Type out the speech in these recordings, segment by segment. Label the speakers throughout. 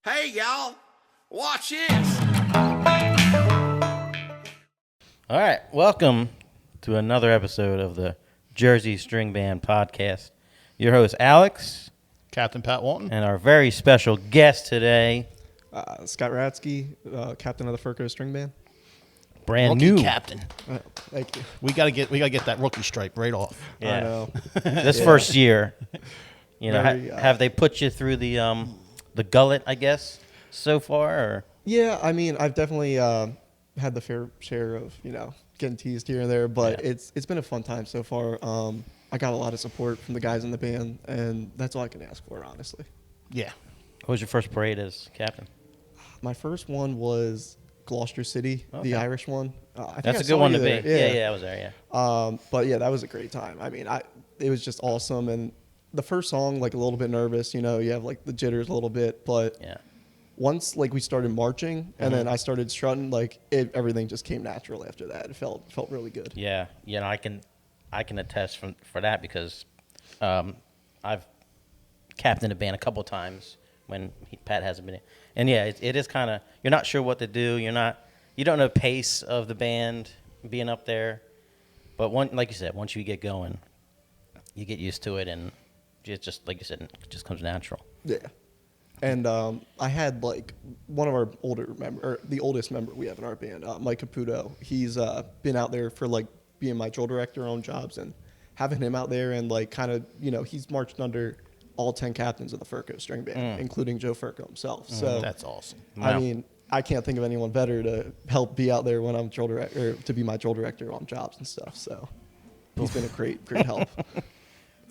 Speaker 1: Hey, y'all, watch this.
Speaker 2: All right, welcome to another episode of the Jersey String Band Podcast. Your host, Alex,
Speaker 3: Captain Pat Walton.
Speaker 2: and our very special guest today,
Speaker 4: Scott Ratzke, captain of the Ferko string band.
Speaker 2: brand
Speaker 3: Rookie
Speaker 2: new.
Speaker 3: captain.
Speaker 4: Thank you.
Speaker 3: We gotta get that rookie stripe right off.
Speaker 2: Yeah.
Speaker 4: I know.
Speaker 2: This first year, you know,
Speaker 4: Very,
Speaker 2: have they put you through the gullet, I guess, so far? Or?
Speaker 4: Yeah, I mean, I've definitely had the fair share of getting teased here and there, but
Speaker 2: Yeah.
Speaker 4: it's been a fun time so far. I got a lot of support from the guys in the band, and that's all I can ask for, honestly.
Speaker 3: Yeah.
Speaker 2: What was your first parade as captain?
Speaker 4: My first one was Gloucester City,
Speaker 2: Okay.
Speaker 4: the Irish one. I think
Speaker 2: That's
Speaker 4: I
Speaker 2: a good
Speaker 4: saw
Speaker 2: one
Speaker 4: you
Speaker 2: to be.
Speaker 4: there.
Speaker 2: Yeah, I was there, yeah.
Speaker 4: But yeah, that was a great time. I mean, it was just awesome. And the first song, like a little bit nervous, you have like the jitters a little bit, but
Speaker 2: Yeah.
Speaker 4: once like we started marching and then I started strutting, like everything just came natural after that. It felt really good.
Speaker 2: Yeah, I can attest for that because I've captained a band a couple times when Pat hasn't been in. And yeah, it is kind of, you're not sure what to do. You don't know the pace of the band being up there. But like you said, once you get going, you get used to it, and it's just like you said, it just comes natural.
Speaker 4: Yeah. And I had like one of our the oldest member we have in our band, Mike Caputo. He's been out there for like being my drill director on jobs, and having him out there and like kind of, he's marched under all 10 captains of the Ferko string band, including Joe Ferko himself. So
Speaker 3: That's awesome.
Speaker 2: Wow.
Speaker 4: I mean, I can't think of anyone better to help be out there when I'm drill director, to be my drill director on jobs and stuff. So he's been a great help.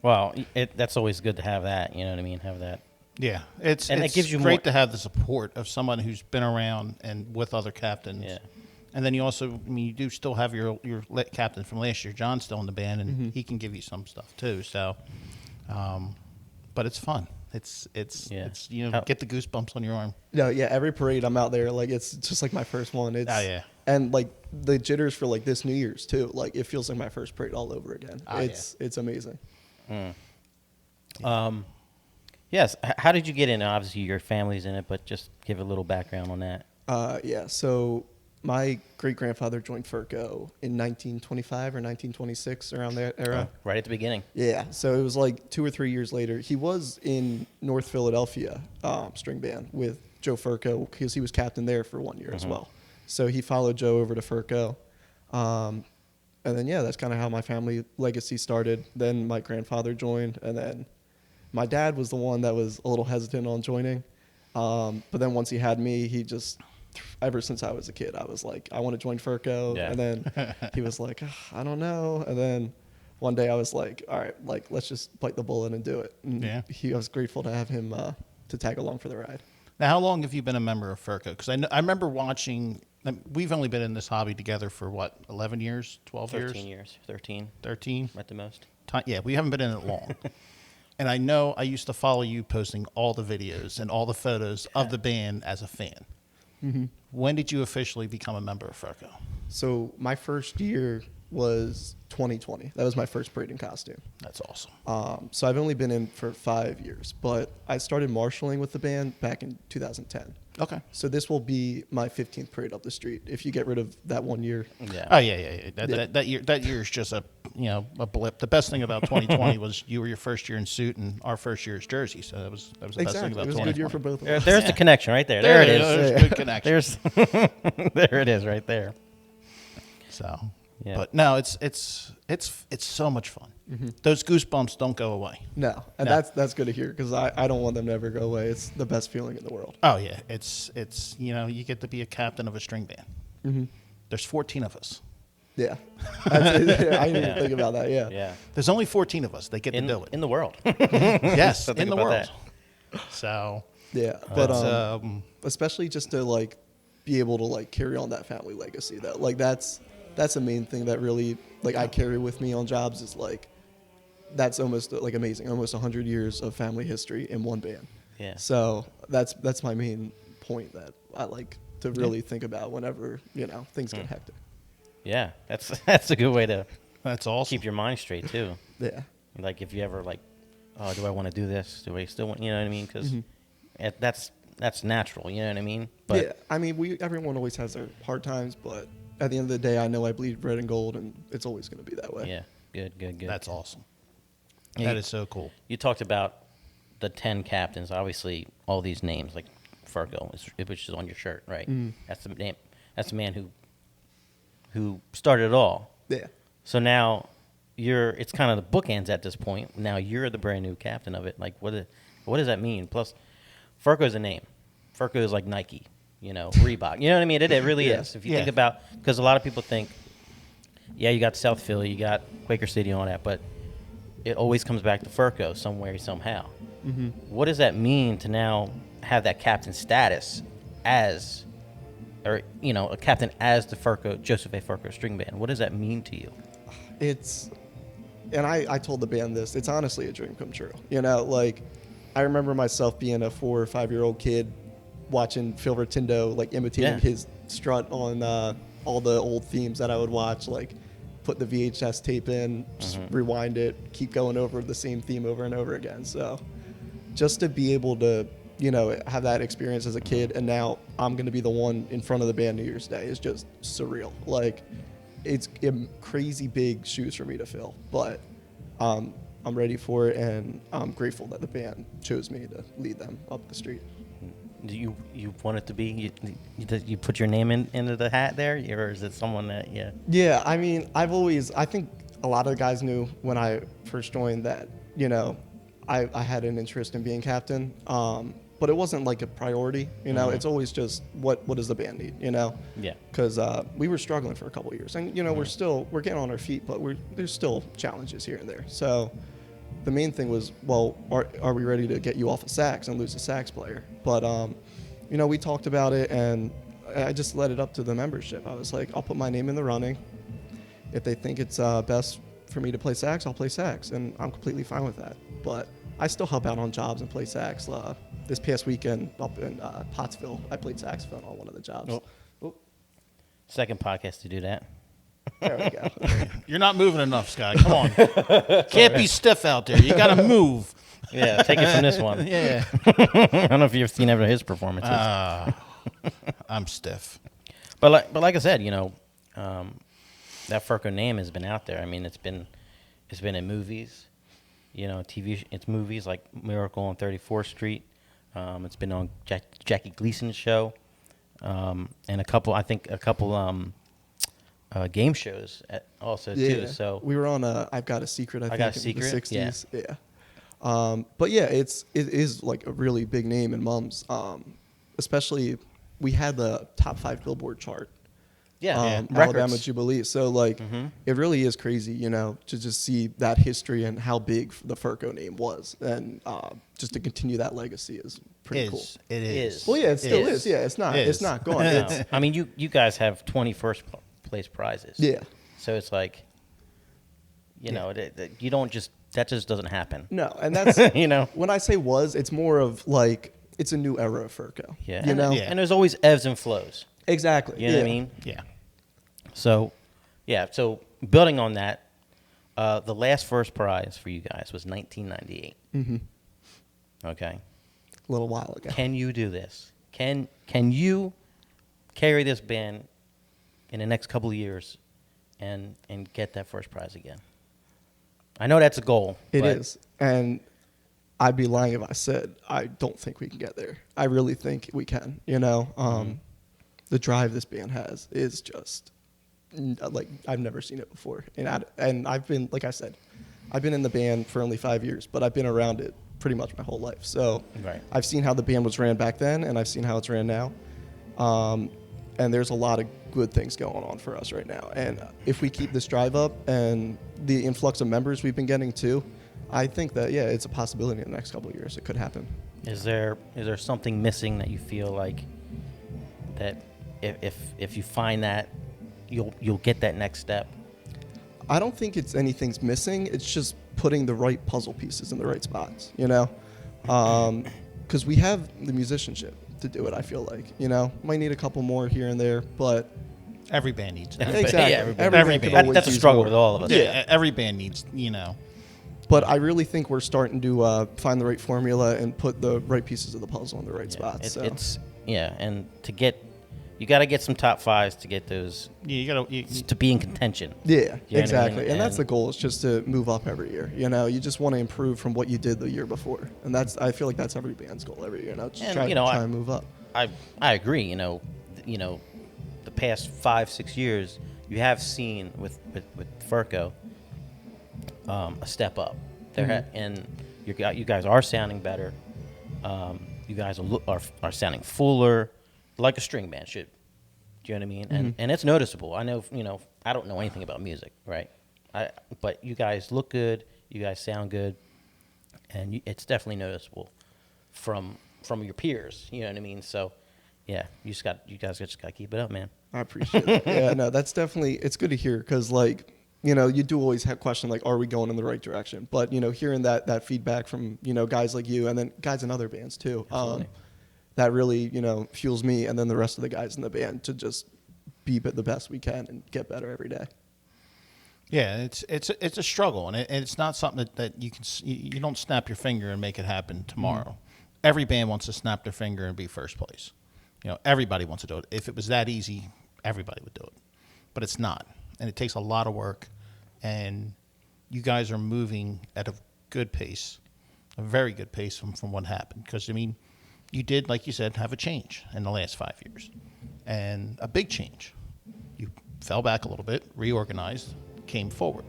Speaker 2: Well, that's always good to have that. You know what I mean? Have that.
Speaker 3: Yeah. It's
Speaker 2: And it gives you
Speaker 3: great
Speaker 2: more-
Speaker 3: to have the support of someone who's been around and with other captains.
Speaker 2: Yeah.
Speaker 3: And then you also, you do still have your captain from last year, John, still in the band, and he can give you some stuff too. So, but it's fun. It's
Speaker 2: How-
Speaker 3: get the goosebumps on your arm.
Speaker 4: No, yeah, every parade I'm out there, like it's just like my first one. It's,
Speaker 3: Oh, yeah.
Speaker 4: And like the jitters for like this New Year's too. Like it feels like my first parade all over again.
Speaker 3: Oh,
Speaker 4: It's amazing.
Speaker 2: Yes. How did you get in? Obviously, your family's in it, but just give a little background on that.
Speaker 4: Yeah, so my great grandfather joined Ferko in 1925 or 1926, around that era.
Speaker 2: Right at the beginning.
Speaker 4: Yeah, so it was like 2 or 3 years later. He was in North Philadelphia string band with Joe Ferko because he was captain there for 1 year as well. So he followed Joe over to Ferko. And then, yeah, that's kind of how my family legacy started. Then my grandfather joined, and then my dad was the one that was a little hesitant on joining. But then once he had me, he just, ever since I was a kid, I was like, I want to join Ferko.
Speaker 2: Yeah.
Speaker 4: And then he was like, I don't know. And then one day I was like, all right, like, let's just bite the bullet and do it. And
Speaker 3: Yeah.
Speaker 4: I was grateful to have him to tag along for the ride.
Speaker 3: Now, how long have you been a member of Ferko? Because I remember watching. We've only been in this hobby together for what, 11 years, 12 years,
Speaker 2: 13 years.
Speaker 3: 13.
Speaker 2: At the most.
Speaker 3: Yeah, we haven't been in it long. And I know I used to follow you posting all the videos and all the photos of the band as a fan.
Speaker 4: Mm-hmm.
Speaker 3: When did you officially become a member of Ferko?
Speaker 4: So my first year was 2020. That was my first parade in costume.
Speaker 3: That's awesome.
Speaker 4: So I've only been in for 5 years, but I started marshalling with the band back in 2010.
Speaker 3: Okay.
Speaker 4: So this will be my 15th parade up the street if you get rid of that 1 year.
Speaker 2: Yeah.
Speaker 3: Oh yeah. That year is just a blip. The best thing about 2020 was you were your first year in suit and our first year as Jersey. So that was the best thing
Speaker 4: Exactly.
Speaker 3: about
Speaker 4: It was a
Speaker 3: 2020.
Speaker 4: good year for both of
Speaker 2: There-
Speaker 4: us.
Speaker 2: there's the connection right there. There it is.
Speaker 3: There's good connection.
Speaker 2: There's there it is right there.
Speaker 3: So,
Speaker 2: Yeah.
Speaker 3: but no, it's so much fun. Those goosebumps don't go away.
Speaker 4: No, and
Speaker 3: No.
Speaker 4: that's good to hear because I don't want them to ever go away. It's the best feeling in the world.
Speaker 3: Oh yeah, it's you get to be a captain of a string band.
Speaker 4: Mm-hmm.
Speaker 3: There's 14 of us.
Speaker 4: Yeah. I didn't even
Speaker 2: Yeah.
Speaker 4: think about that. Yeah.
Speaker 2: Yeah.
Speaker 3: There's only 14 of us. They get to do it.
Speaker 2: In the world.
Speaker 3: Yes,
Speaker 2: So think
Speaker 3: in the
Speaker 2: about
Speaker 3: world.
Speaker 2: that.
Speaker 3: So,
Speaker 4: Yeah. But
Speaker 3: it's,
Speaker 4: especially just to like be able to like carry on that family legacy that like that's the main thing that really like I carry with me on jobs is like that's almost like amazing, almost 100 years of family history in one band.
Speaker 2: Yeah.
Speaker 4: So that's my main point that I like to really think about whenever things get hectic.
Speaker 2: Yeah. That's a good way to
Speaker 3: that's awesome.
Speaker 2: keep your mind straight too.
Speaker 4: Yeah.
Speaker 2: Like if you ever like, oh, do I want to do this? Do I still want? You know what I mean? Because that's that's natural. You know what I mean? But
Speaker 4: yeah, I mean, everyone always has their hard times, but at the end of the day, I know I bleed red and gold, and it's always going to be that way.
Speaker 2: yeah, good.
Speaker 3: That's awesome.
Speaker 2: Yeah,
Speaker 3: That is so cool.
Speaker 2: You talked about the 10 captains. Obviously, all these names like Ferko, which is on your shirt, right? That's the name. That's the man who started it all.
Speaker 4: Yeah.
Speaker 2: So now it's kind of the bookends at this point. Now you're the brand new captain of it. Like, what does that mean? Plus, Ferko is a name. Ferko is like Nike, Reebok. You know what I mean? It really
Speaker 4: Yeah.
Speaker 2: is. If you think about, because a lot of people think, yeah, you got South Philly, you got Quaker City and all that, but it always comes back to Ferko somewhere, somehow. Mm-hmm. What does that mean to now have that captain status as, or a captain as the Ferko, Joseph A. Ferko string band? What does that mean to you?
Speaker 4: And I told the band this, it's honestly a dream come true. Like, I remember myself being a 4 or 5 year old kid watching Phil Rotundo, like, imitating his strut on all the old themes that I would watch, like, put the VHS tape in, just rewind it, keep going over the same theme over and over again. So just to be able to, have that experience as a kid, and now I'm going to be the one in front of the band New Year's Day is just surreal. Like, it's crazy big shoes for me to fill, but I'm ready for it, and I'm grateful that the band chose me to lead them up the street.
Speaker 2: Do you want it to be, you put your name into the hat there, or is it someone that,
Speaker 4: Yeah, I mean, I think a lot of guys knew when I first joined that, I had an interest in being captain, but it wasn't like a priority, It's always just, what does the band need,
Speaker 2: Yeah.
Speaker 4: Because we were struggling for a couple of years, and, we're getting on our feet, but there's still challenges here and there. So the main thing was, well, are we ready to get you off of sax and lose a sax player? But, we talked about it, and I just let it up to the membership. I was like, I'll put my name in the running. If they think it's best for me to play sax, I'll play sax, and I'm completely fine with that. But I still help out on jobs and play sax. This past weekend up in Pottsville, I played saxophone on one of the jobs.
Speaker 2: Oh. Second podcast to do that.
Speaker 4: There we go.
Speaker 3: You're not moving enough, Scott. Come on. Can't be stiff out there. You got to move.
Speaker 2: Yeah, take it from this one.
Speaker 3: Yeah.
Speaker 2: I don't know if you've seen ever his performances.
Speaker 3: I'm stiff.
Speaker 2: But like I said, that Ferko name has been out there. I mean, it's been in movies, TV. It's movies like Miracle on 34th Street. It's been on Jackie Gleason's show, and a couple game shows also too. So
Speaker 4: we were on I've Got a Secret. I think in the '60s.
Speaker 2: Yeah.
Speaker 4: But yeah, it is like a really big name in Mums. Especially, we had the top 5 Billboard chart. Alabama Jubilee. So it really is crazy, to just see that history and how big the Ferko name was, and just to continue that legacy is pretty cool.
Speaker 3: It is.
Speaker 4: Well, yeah, it still is. Yeah, it's not gone.
Speaker 2: No. I mean, you guys have 21st place prizes.
Speaker 4: Yeah.
Speaker 2: So it's like, you don't just, that just doesn't happen.
Speaker 4: No, and that's when I say it's more of like it's a new era of Ferko.
Speaker 2: Yeah.
Speaker 3: Yeah.
Speaker 2: And there's always ebbs and flows.
Speaker 4: Exactly.
Speaker 2: You know what I mean?
Speaker 3: Yeah.
Speaker 2: So building on that, the last first prize for you guys was 1998. Mm-hmm. Okay.
Speaker 4: A little while ago.
Speaker 2: Can you do this? Can you carry this band in the next couple of years and get that first prize again? I know that's a goal.
Speaker 4: It is. And I'd be lying if I said I don't think we can get there. I really think we can. The drive this band has is just like I've never seen it before. And I've been, like I said, I've been in the band for only 5 years, but I've been around it pretty much my whole life. So I've seen how the band was ran back then, and I've seen how it's ran now. And there's a lot of good things going on for us right now. And if we keep this drive up and the influx of members we've been getting too, I think that, it's a possibility in the next couple of years. It could happen.
Speaker 2: Is there something missing that you feel like that if you find that you'll get that next step?
Speaker 4: I don't think it's anything's missing. It's just putting the right puzzle pieces in the right spots, because we have the musicianship to do it. I feel like, might need a couple more here and there, but
Speaker 3: every band needs that.
Speaker 4: exactly.
Speaker 2: Yeah,
Speaker 4: every band could always
Speaker 2: that's a
Speaker 4: use
Speaker 2: struggle
Speaker 4: more.
Speaker 2: with all of us.
Speaker 3: Yeah, every band needs,
Speaker 4: But I really think we're starting to find the right formula and put the right pieces of the puzzle in the right spots.
Speaker 2: And you got to get some top fives to get those.
Speaker 3: Yeah,
Speaker 2: to be in contention.
Speaker 4: Yeah,
Speaker 2: You know
Speaker 4: exactly.
Speaker 2: what I mean?
Speaker 4: And that's the goal, is just to move up every year. You just want to improve from what you did the year before. And I feel like that's every band's goal every year. Just try and move up.
Speaker 2: I agree. The past 5-6 years, you have seen with Ferko a step up. And you guys are sounding better. You guys are sounding fuller, like a string band should. Do you know what I mean? And it's noticeable. I know, I don't know anything about music, right? But you guys look good. You guys sound good, and it's definitely noticeable from your peers. You know what I mean? So, yeah, you guys just got to keep it up, man.
Speaker 4: I appreciate it. Yeah, no, that's definitely, it's good to hear, because you do always have question are we going in the right direction? But hearing that feedback from guys like you, and then guys in other bands too, that really fuels me and then the rest of the guys in the band to just be the best we can and get better every day.
Speaker 3: Yeah, it's a struggle, and it's not something that you don't snap your finger and make it happen tomorrow. Every band wants to snap their finger and be first place. Everybody wants to do it. If it was that easy, everybody would do it, but it's not. And it takes a lot of work, and you guys are moving at a good pace, a very good pace from what happened. Because, you did, like you said, have a change in the last 5 years, and a big change. You fell back a little bit, reorganized, came forward.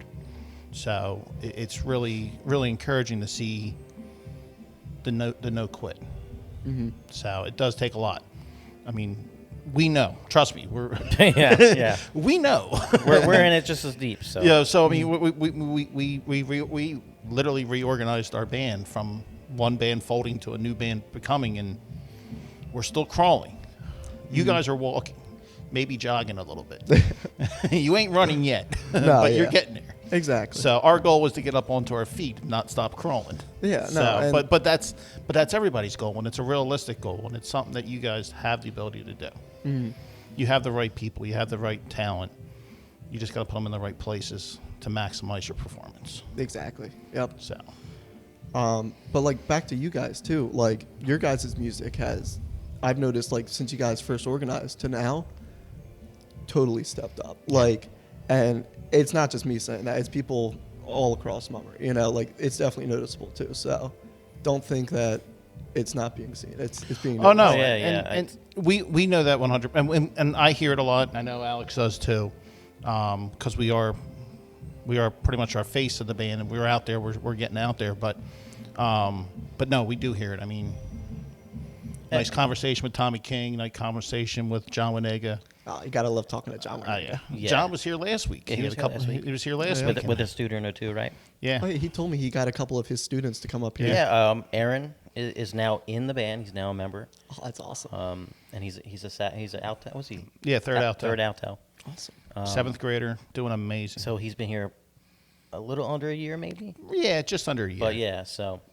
Speaker 3: So it's really, really encouraging to see the no quit. So it does take a lot. We know. Trust me.
Speaker 2: Yeah.
Speaker 3: We know.
Speaker 2: we're in it just as deep. So
Speaker 3: yeah. So we literally reorganized our band from one band folding to a new band becoming, and we're still crawling. You guys are walking, maybe jogging a little bit. You ain't running yet, but you're getting there.
Speaker 4: Exactly.
Speaker 3: So our goal was to get up onto our feet, not stop crawling.
Speaker 4: Yeah.
Speaker 3: So, but that's everybody's goal, and it's a realistic goal, and it's something that you guys have the ability to do. You have the right people, you have the right talent. You just got to put them in the right places to maximize your performance.
Speaker 4: Exactly. Yep.
Speaker 3: So,
Speaker 4: but back to you guys too. Your guys' music I've noticed since you guys first organized to now, totally stepped up. And it's not just me saying that; it's people all across Mummer. It's definitely noticeable too. So, don't think that it's not being seen. It's being noticed.
Speaker 3: Oh no,
Speaker 2: and
Speaker 3: we know that 100, and I hear it a lot. I know Alex does too, because we are pretty much our face of the band, and we're out there. We're getting out there, but no, we do hear it. Nice conversation with Tommy King. Nice conversation with John Winega.
Speaker 4: Oh, you gotta love talking to John.
Speaker 3: Yeah.
Speaker 2: Yeah.
Speaker 3: John was here last week.
Speaker 2: Yeah, he was here last week. With a student or two, right?
Speaker 3: Yeah.
Speaker 4: Oh, he told me he got a couple of his students to come up here.
Speaker 2: Yeah. Aaron is now in the band. He's now a member.
Speaker 4: Oh, that's awesome.
Speaker 2: And he's an alto. Was he?
Speaker 3: Yeah, third alto.
Speaker 2: Third alto.
Speaker 4: Awesome.
Speaker 3: 7th grader, doing amazing.
Speaker 2: So he's been here a little under a year, maybe.
Speaker 3: Yeah, just under a year.
Speaker 2: But yeah,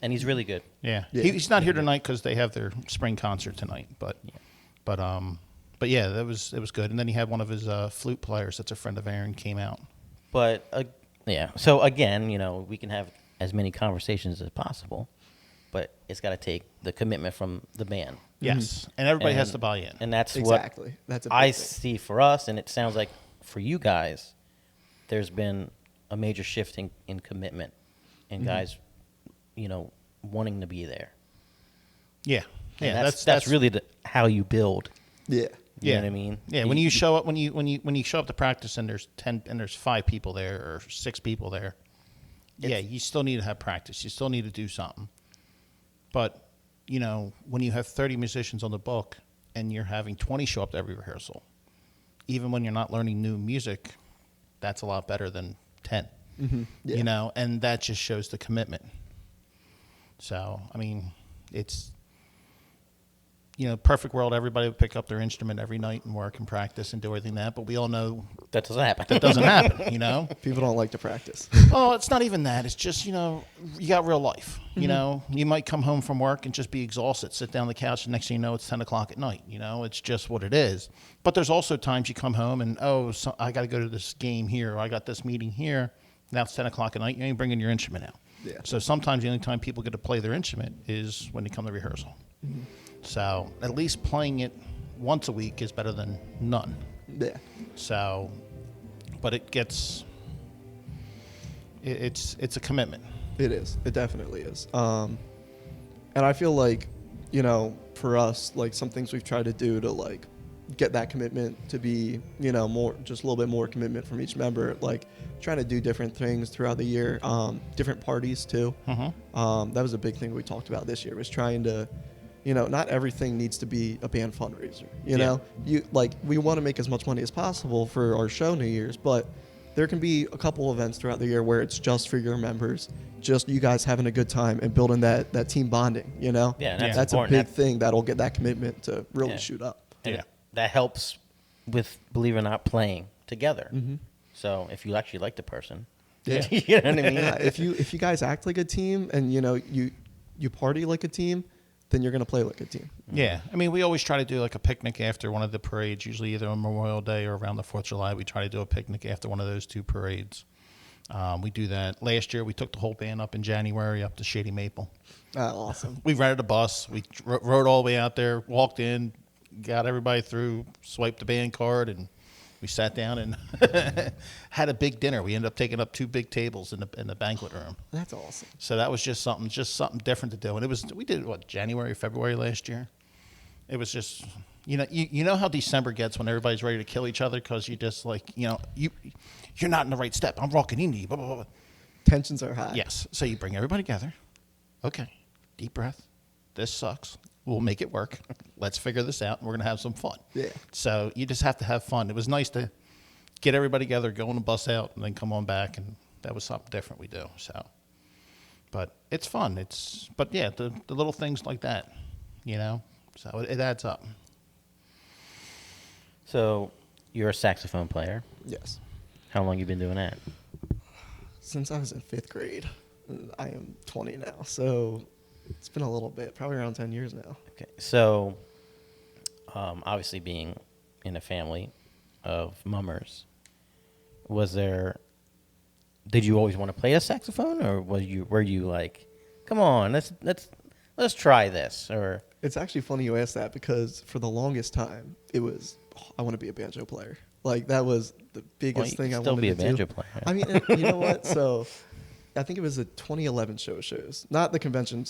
Speaker 2: and he's really good.
Speaker 3: Yeah. He's not here tonight because they have their spring concert tonight. But yeah, it was good. And then he had one of his flute players that's a friend of Aaron came out.
Speaker 2: But yeah, so again, we can have as many conversations as possible, but it's got to take the commitment from the band.
Speaker 3: Yes, and everybody has to buy in.
Speaker 2: And that's
Speaker 4: exactly. That's a big
Speaker 2: I
Speaker 4: thing.
Speaker 2: see for us, and it sounds like for you guys, there's been a major shift in commitment and guys, wanting to be there.
Speaker 3: Yeah.
Speaker 2: And
Speaker 3: Yeah,
Speaker 2: that's really how you build.
Speaker 4: Yeah.
Speaker 2: You know what I mean?
Speaker 3: Yeah, when you show up when you show up to practice and there's 10 and there's 5 people there or 6 people there. Yeah, you still need to have practice. You still need to do something. But, when you have 30 musicians on the book and you're having 20 show up to every rehearsal, even when you're not learning new music, that's a lot better than 10.
Speaker 4: Yeah.
Speaker 3: And that just shows the commitment. So, it's perfect world, everybody would pick up their instrument every night and work and practice and do everything but we all know
Speaker 2: that doesn't happen.
Speaker 3: that doesn't happen,
Speaker 4: People don't like to practice.
Speaker 3: Oh, it's not even that. It's just, you got real life. You might come home from work and just be exhausted, sit down on the couch, and next thing you know, it's 10 o'clock at night. It's just what it is. But there's also times you come home and, I got to go to this game here, or I got this meeting here. Now it's 10 o'clock at night. You ain't bringing your instrument out.
Speaker 4: Yeah.
Speaker 3: So sometimes the only time people get to play their instrument is when they come to rehearsal. So at least playing it once a week is better than none.
Speaker 4: Yeah.
Speaker 3: So, but it's a commitment.
Speaker 4: It is. It definitely is. And I feel like, you know, for us, like some things we've tried to do to like get that commitment to be, you know, more, just a little bit more commitment from each member, like trying to do different things throughout the year, different parties too. That was a big thing we talked about this year, was trying to, you know, not everything needs to be a band fundraiser. You know, we want to make as much money as possible for our show New Year's, but there can be a couple events throughout the year where it's just for your members, just you guys having a good time and building that team bonding, you know?
Speaker 2: Yeah, and
Speaker 4: that's a
Speaker 2: important.
Speaker 4: big thing that'll get that commitment to really
Speaker 2: Yeah.
Speaker 4: shoot up.
Speaker 2: And that helps with, believe it or not, playing together. So if you actually like the person,
Speaker 4: Yeah.
Speaker 2: you know what I mean?
Speaker 4: Yeah, if you guys act like a team and, you know, you party like a team, then you're going to play like a team.
Speaker 3: Yeah. I mean, we always try to do like a picnic after one of the parades, usually either on Memorial Day or around the 4th of July. We try to do a picnic after one of those two parades. We do that. Last year, we took the whole band up in January up to Shady Maple.
Speaker 4: Awesome.
Speaker 3: We rented a bus. We rode all the way out there, walked in, got everybody through, swiped the band card, and we sat down and had a big dinner. We ended up taking up 2 big tables in the banquet room.
Speaker 4: That's awesome.
Speaker 3: So that was just something different to do. And we did what, January, February last year. It was just, you know how December gets when everybody's ready to kill each other because you just like, you're not in the right step. I'm rocking into you. Blah, blah, blah.
Speaker 4: Tensions are high.
Speaker 3: Yes. So you bring everybody together. Okay. Deep breath. This sucks. We'll make it work. Let's figure this out, and we're going to have some fun.
Speaker 4: Yeah.
Speaker 3: So you just have to have fun. It was nice to get everybody together, go on the bus out, and then come on back, and that was something different we do. So, but it's fun. But yeah, the little things like that, so it adds up.
Speaker 2: So you're a saxophone player.
Speaker 4: Yes.
Speaker 2: How long you been doing that?
Speaker 4: Since I was in 5th grade. I am 20 now, so it's been a little bit, probably around 10 years now.
Speaker 2: Okay. So obviously being in a family of mummers, did you always want to play a saxophone, or were you like, come on, let's try this? Or
Speaker 4: It's actually funny you asked that, because for the longest time it was, I want to be a banjo player. Like that was the biggest thing I wanted to do.
Speaker 2: Still be a banjo player.
Speaker 4: I mean, you know what? So I think it was the 2011 shows, not the convention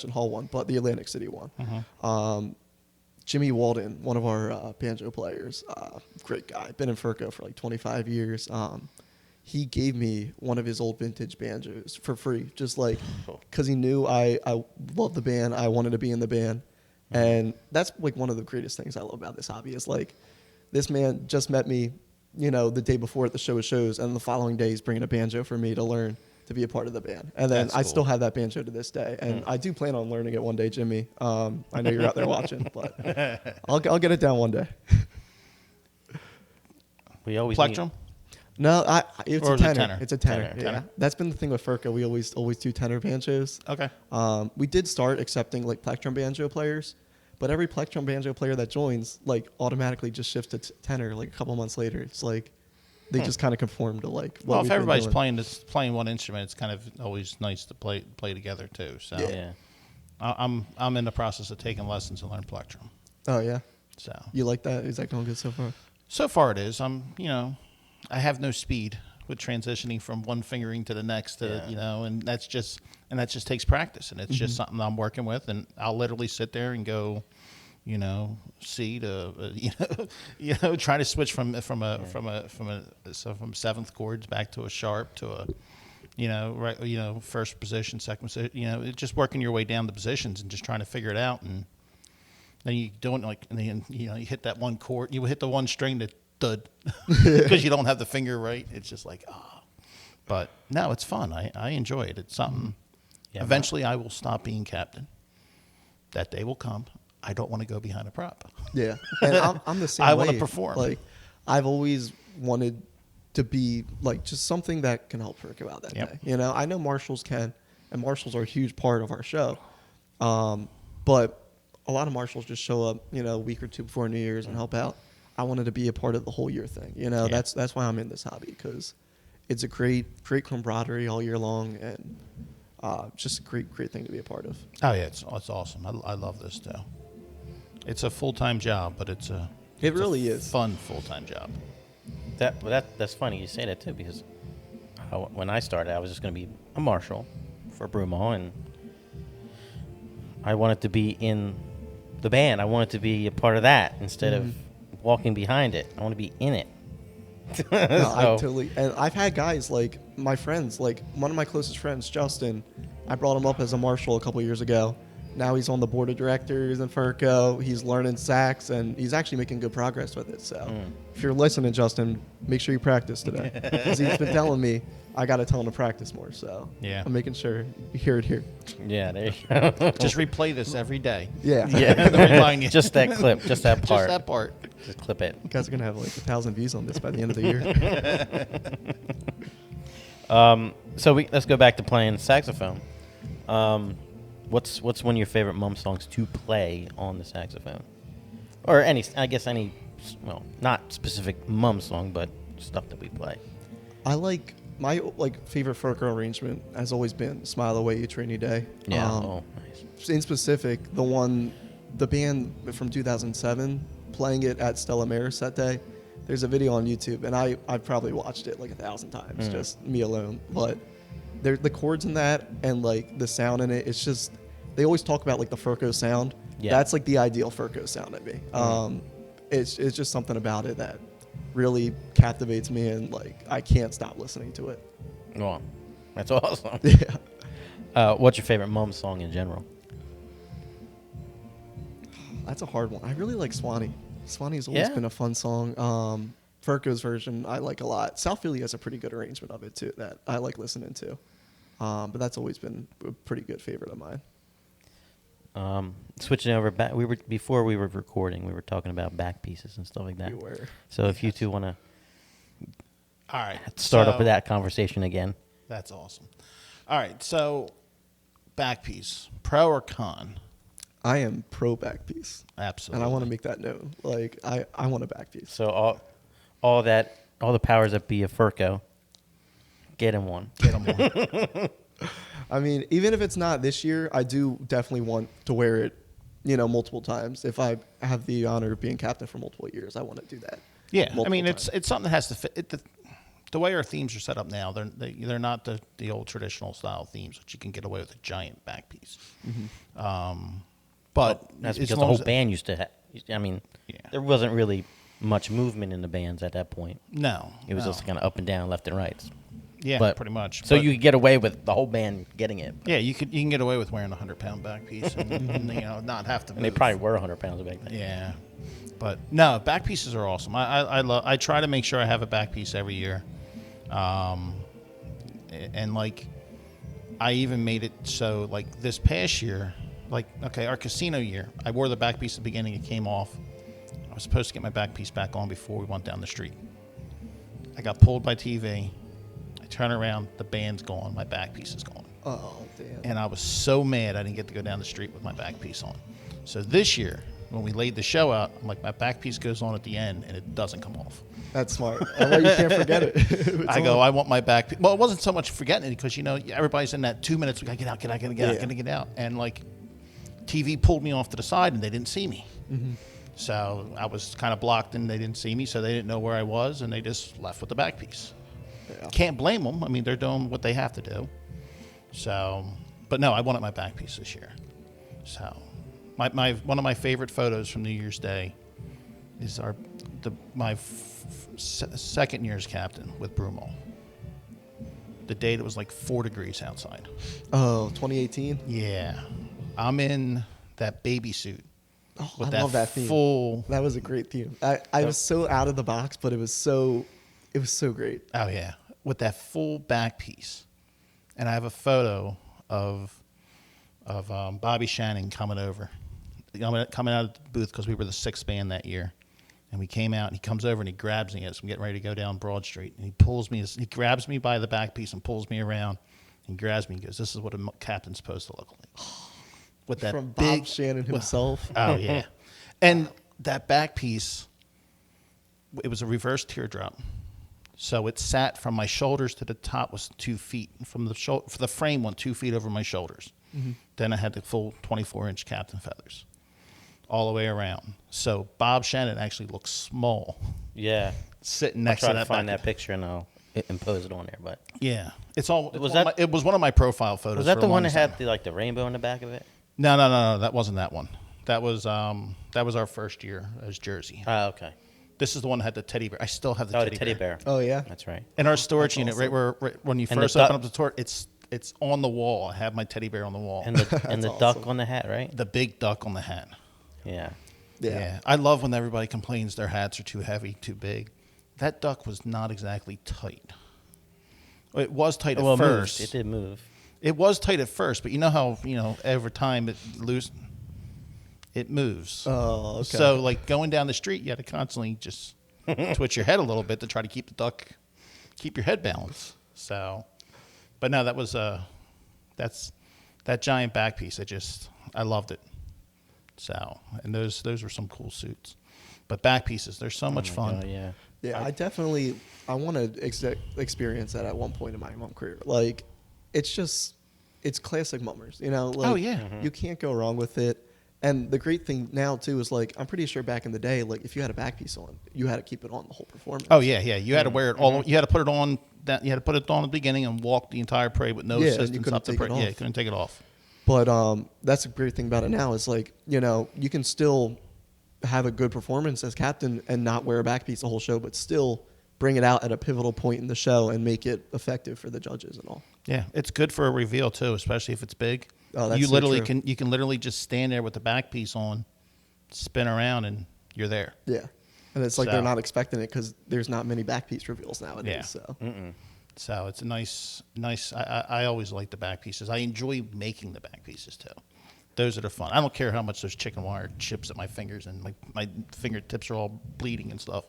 Speaker 4: hall one, but the Atlantic City one. Jimmy Walden, one of our banjo players, great guy, been in Ferko for like 25 years. He gave me one of his old vintage banjos for free, just like because he knew I loved the band, I wanted to be in the band, and that's like one of the greatest things I love about this hobby is like this man just met me, the day before at the shows, and the following day he's bringing a banjo for me to learn to be a part of the band. And then I still have that banjo to this day, and I do plan on learning it one day, Jimmy. I know you're out there watching, but I'll get it down one day.
Speaker 2: We always
Speaker 3: Plectrum?
Speaker 4: No, it's
Speaker 3: Or
Speaker 4: a
Speaker 3: is it
Speaker 4: tenor.
Speaker 3: tenor?
Speaker 4: It's a tenor.
Speaker 3: Tenor.
Speaker 4: Yeah, that's been the thing with Ferko. We always do tenor banjos.
Speaker 3: Okay.
Speaker 4: We did start accepting like plectrum banjo players, but every plectrum banjo player that joins like automatically just shifts to tenor like a couple months later. It's like they just kind of conform to like what
Speaker 3: Well,
Speaker 4: we've
Speaker 3: if
Speaker 4: been
Speaker 3: everybody's
Speaker 4: doing.
Speaker 3: playing one instrument, it's kind of always nice to play together too. So
Speaker 2: Yeah.
Speaker 3: I'm in the process of taking lessons to learn plectrum.
Speaker 4: Oh yeah,
Speaker 3: So
Speaker 4: you like that? Is that going good so far?
Speaker 3: so far it is. I have no speed with transitioning from one fingering to the next to and that just takes practice, and it's just something I'm working with, and I'll literally sit there and go, C to try to switch from 7th chords back to a sharp to a first position, second position, just working your way down the positions and just trying to figure it out, and then you don't and then you hit that one chord, you hit the one string that thud because you don't have the finger right. It's just like but no, it's fun. I enjoy it. It's something.
Speaker 2: Yeah,
Speaker 3: Eventually I will stop being captain. That day will come. I don't want to go behind a prop.
Speaker 4: Yeah, and I'm the same way.
Speaker 3: I want to perform.
Speaker 4: Like I've always wanted to be like just something that can help Ferko out that day. I know marshals can, and marshals are a huge part of our show, but a lot of marshals just show up a week or two before New Year's and help out. I wanted to be a part of the whole year thing. That's why I'm in this hobby, because it's a great camaraderie all year long, and just a great thing to be a part of.
Speaker 3: Oh yeah, it's awesome. I love this too. It's a full-time job, but it's
Speaker 4: really is
Speaker 3: fun full-time job.
Speaker 2: That's funny you say that too, because when I started, I was just going to be a marshal for Brumo, and I wanted to be in the band. I wanted to be a part of that instead of walking behind it. I want to be in it.
Speaker 4: No, I totally. And I've had guys like my friends, like one of my closest friends, Justin. I brought him up as a marshal a couple years ago. Now he's on the board of directors in Ferko. He's learning sax, and he's actually making good progress with it. So if you're listening, Justin, make sure you practice today. Because he's been telling me I got to tell him to practice more. So
Speaker 3: yeah,
Speaker 4: I'm making sure you hear it here.
Speaker 2: Yeah, there you go.
Speaker 3: Just replay this every day.
Speaker 4: Yeah.
Speaker 2: Yeah,
Speaker 3: To remind you.
Speaker 2: just that clip, just that part.
Speaker 3: Just that part.
Speaker 2: Just clip it.
Speaker 4: You guys are going to have like 1,000 views on this by the end of the year.
Speaker 2: So let's go back to playing saxophone. What's one of your favorite Mum songs to play on the saxophone, or any? I guess any. Well, not specific Mum song, but stuff that we play.
Speaker 4: I like my favorite Ferko arrangement has always been "Smile Away Each Rainy Day."
Speaker 2: Yeah. Nice.
Speaker 4: In specific, the band from 2007 playing it at Stella Maris that day. There's a video on YouTube, and I've probably watched it like 1,000 times, just me alone. But the chords in that and like the sound in it, it's just, they always talk about like the Ferko sound.
Speaker 2: Yeah.
Speaker 4: That's like the ideal Ferko sound to me. It's just something about it that really captivates me, and like I can't stop listening to it.
Speaker 2: Well, that's awesome.
Speaker 4: Yeah.
Speaker 2: What's your favorite Mum song in general?
Speaker 4: That's a hard one. I really like Swanee. Swanee's always been a fun song. Ferko's version I like a lot. South Philly has a pretty good arrangement of it too that I like listening to. But that's always been a pretty good favorite of mine.
Speaker 2: Switching over back, before we were recording, we were talking about back pieces and stuff like that.
Speaker 4: We were.
Speaker 2: So if you two want to,
Speaker 3: All right,
Speaker 2: start up with that conversation again.
Speaker 3: That's awesome. All right, so back piece, pro or con?
Speaker 4: I am pro back piece.
Speaker 3: Absolutely.
Speaker 4: And I want to make that known. Like I want a back piece.
Speaker 2: So all the powers that be of Ferko, get him one.
Speaker 3: Get them on.
Speaker 4: I mean, even if it's not this year, I do definitely want to wear it, multiple times. If I have the honor of being captain for multiple years, I want to do that.
Speaker 3: Yeah,
Speaker 4: multiple
Speaker 3: I mean,
Speaker 4: times.
Speaker 3: it's something that has to fit. The way our themes are set up now, they're not the old traditional style themes, which you can get away with a giant back piece. But
Speaker 2: That's
Speaker 3: as
Speaker 2: because the
Speaker 3: long
Speaker 2: whole
Speaker 3: as-
Speaker 2: band used to have. I mean, there wasn't really much movement in the bands at that point.
Speaker 3: No,
Speaker 2: It was
Speaker 3: no.
Speaker 2: just kind of up and down, left and right.
Speaker 3: Yeah,
Speaker 2: But-
Speaker 3: pretty much.
Speaker 2: So
Speaker 3: But-
Speaker 2: you could get away with the whole band getting it.
Speaker 3: yeah, you can get away with wearing a 100-pound back piece and not have to.
Speaker 2: And they
Speaker 3: move.
Speaker 2: probably were 100 pounds back then.
Speaker 3: Yeah, but no, back pieces are awesome. I try to make sure I have a back piece every year, and like I even made it so like this past year, like okay, our casino year, I wore the back piece at the beginning. It came off. I was supposed to get my back piece back on before we went down the street. I got pulled by TV. I turn around, the band's gone. My back piece is gone.
Speaker 4: Oh, damn.
Speaker 3: And I was so mad I didn't get to go down the street with my back piece on. So this year, when we laid the show out, I'm like, my back piece goes on at the end and it doesn't come off.
Speaker 4: That's smart. Although you can't forget it.
Speaker 3: I go, I want my back piece. Well, it wasn't so much forgetting it because, everybody's in that 2 minutes. We got to get out. And like TV pulled me off to the side and they didn't see me. So I was kind of blocked and they didn't see me. So they didn't know where I was and they just left with the back piece.
Speaker 4: Yeah.
Speaker 3: Can't blame them. I mean, they're doing what they have to do. So, but no, I wanted my back piece this year. So, my one of my favorite photos from New Year's Day is my second year's captain with Brumal. The day that was like 4 degrees outside.
Speaker 4: Oh, 2018.
Speaker 3: Yeah, I'm in that baby suit.
Speaker 4: Oh,
Speaker 3: with
Speaker 4: I love that theme.
Speaker 3: full.
Speaker 4: That was a great theme. I was so out of the box, but it was so great.
Speaker 3: Oh yeah, with that full back piece, and I have a photo of Bobby Shannon coming over, coming out of the booth because we were the 6th band that year, and we came out and he comes over and he grabs me as I'm getting ready to go down Broad Street, and he grabs me by the back piece and pulls me around, and grabs me and goes, "This is what a captain's supposed to look like." With that
Speaker 4: From
Speaker 3: big
Speaker 4: Bob Shannon himself.
Speaker 3: Oh yeah, and that back piece, it was a reverse teardrop. So it sat from my shoulders to the top was 2 feet. From the for the frame went 2 feet over my shoulders. Then I had the full 24-inch captain feathers all the way around. So Bob Shannon actually looks small
Speaker 2: Yeah.
Speaker 3: sitting
Speaker 2: I'll
Speaker 3: next
Speaker 2: try
Speaker 3: to
Speaker 2: to
Speaker 3: that
Speaker 2: find
Speaker 3: back-
Speaker 2: that picture and I'll impose it on there. But
Speaker 3: Yeah, it's all.
Speaker 2: Was that-
Speaker 3: it was one of my profile photos.
Speaker 2: was that
Speaker 3: for
Speaker 2: the
Speaker 3: a
Speaker 2: one
Speaker 3: long
Speaker 2: that had
Speaker 3: time.
Speaker 2: the rainbow in the back of it?
Speaker 3: No, that wasn't that one. That was our first year as Jersey.
Speaker 2: Oh, okay.
Speaker 3: This is the one that had the teddy bear. I still have the
Speaker 2: Oh,
Speaker 3: teddy,
Speaker 2: the teddy bear.
Speaker 4: Oh yeah.
Speaker 2: That's right.
Speaker 3: in our storage unit.
Speaker 4: awesome.
Speaker 3: Right when you
Speaker 2: And the
Speaker 3: first open
Speaker 2: duck-
Speaker 3: up the store, it's on the wall. I have my teddy bear on the wall.
Speaker 2: And the
Speaker 4: awesome.
Speaker 2: duck on the hat, right?
Speaker 3: the big duck on the hat.
Speaker 2: Yeah.
Speaker 4: Yeah.
Speaker 3: I love when everybody complains their hats are too heavy, too big. That duck was not exactly tight. It was tight at
Speaker 2: Well, it
Speaker 3: first.
Speaker 2: moved. It did move.
Speaker 3: It was tight at first, but you know how over time it moves.
Speaker 4: Oh, okay.
Speaker 3: So like going down the street, you had to constantly just twitch your head a little bit to try to keep your head balanced. So, but no, that was that giant back piece. I loved it. So, and those were some cool suits. But back pieces, they're so much fun.
Speaker 2: Oh, yeah.
Speaker 4: Yeah, I want to experience that at one point in my mom career. Like, it's classic mummers, Like,
Speaker 3: Oh, yeah.
Speaker 4: You can't go wrong with it. And the great thing now too is like I'm pretty sure back in the day, like if you had a back piece on, you had to keep it on the whole performance.
Speaker 3: Oh yeah. You had to wear it all. You had to put it on. You had to put it on at the beginning and walk the entire parade with no
Speaker 4: Yeah, and you
Speaker 3: assistance
Speaker 4: couldn't
Speaker 3: up the
Speaker 4: take it
Speaker 3: parade. Yeah,
Speaker 4: off.
Speaker 3: you couldn't take it off.
Speaker 4: But that's a great thing about it now is like you can still have a good performance as captain and not wear a back piece the whole show, but still bring it out at a pivotal point in the show and make it effective for the judges and all.
Speaker 3: Yeah, it's good for a reveal too, especially if it's big.
Speaker 4: Oh, that's
Speaker 3: you
Speaker 4: so
Speaker 3: literally
Speaker 4: true.
Speaker 3: you can literally just stand there with the back piece on, spin around, and you're there.
Speaker 4: Yeah, and it's like
Speaker 3: So-
Speaker 4: they're not expecting it because there's not many back piece reveals nowadays.
Speaker 3: Yeah.
Speaker 4: So
Speaker 3: So it's a nice. I always like the back pieces. I enjoy making the back pieces too. Those are the fun. I don't care how much those chicken wire chips at my fingers and my fingertips are all bleeding and stuff.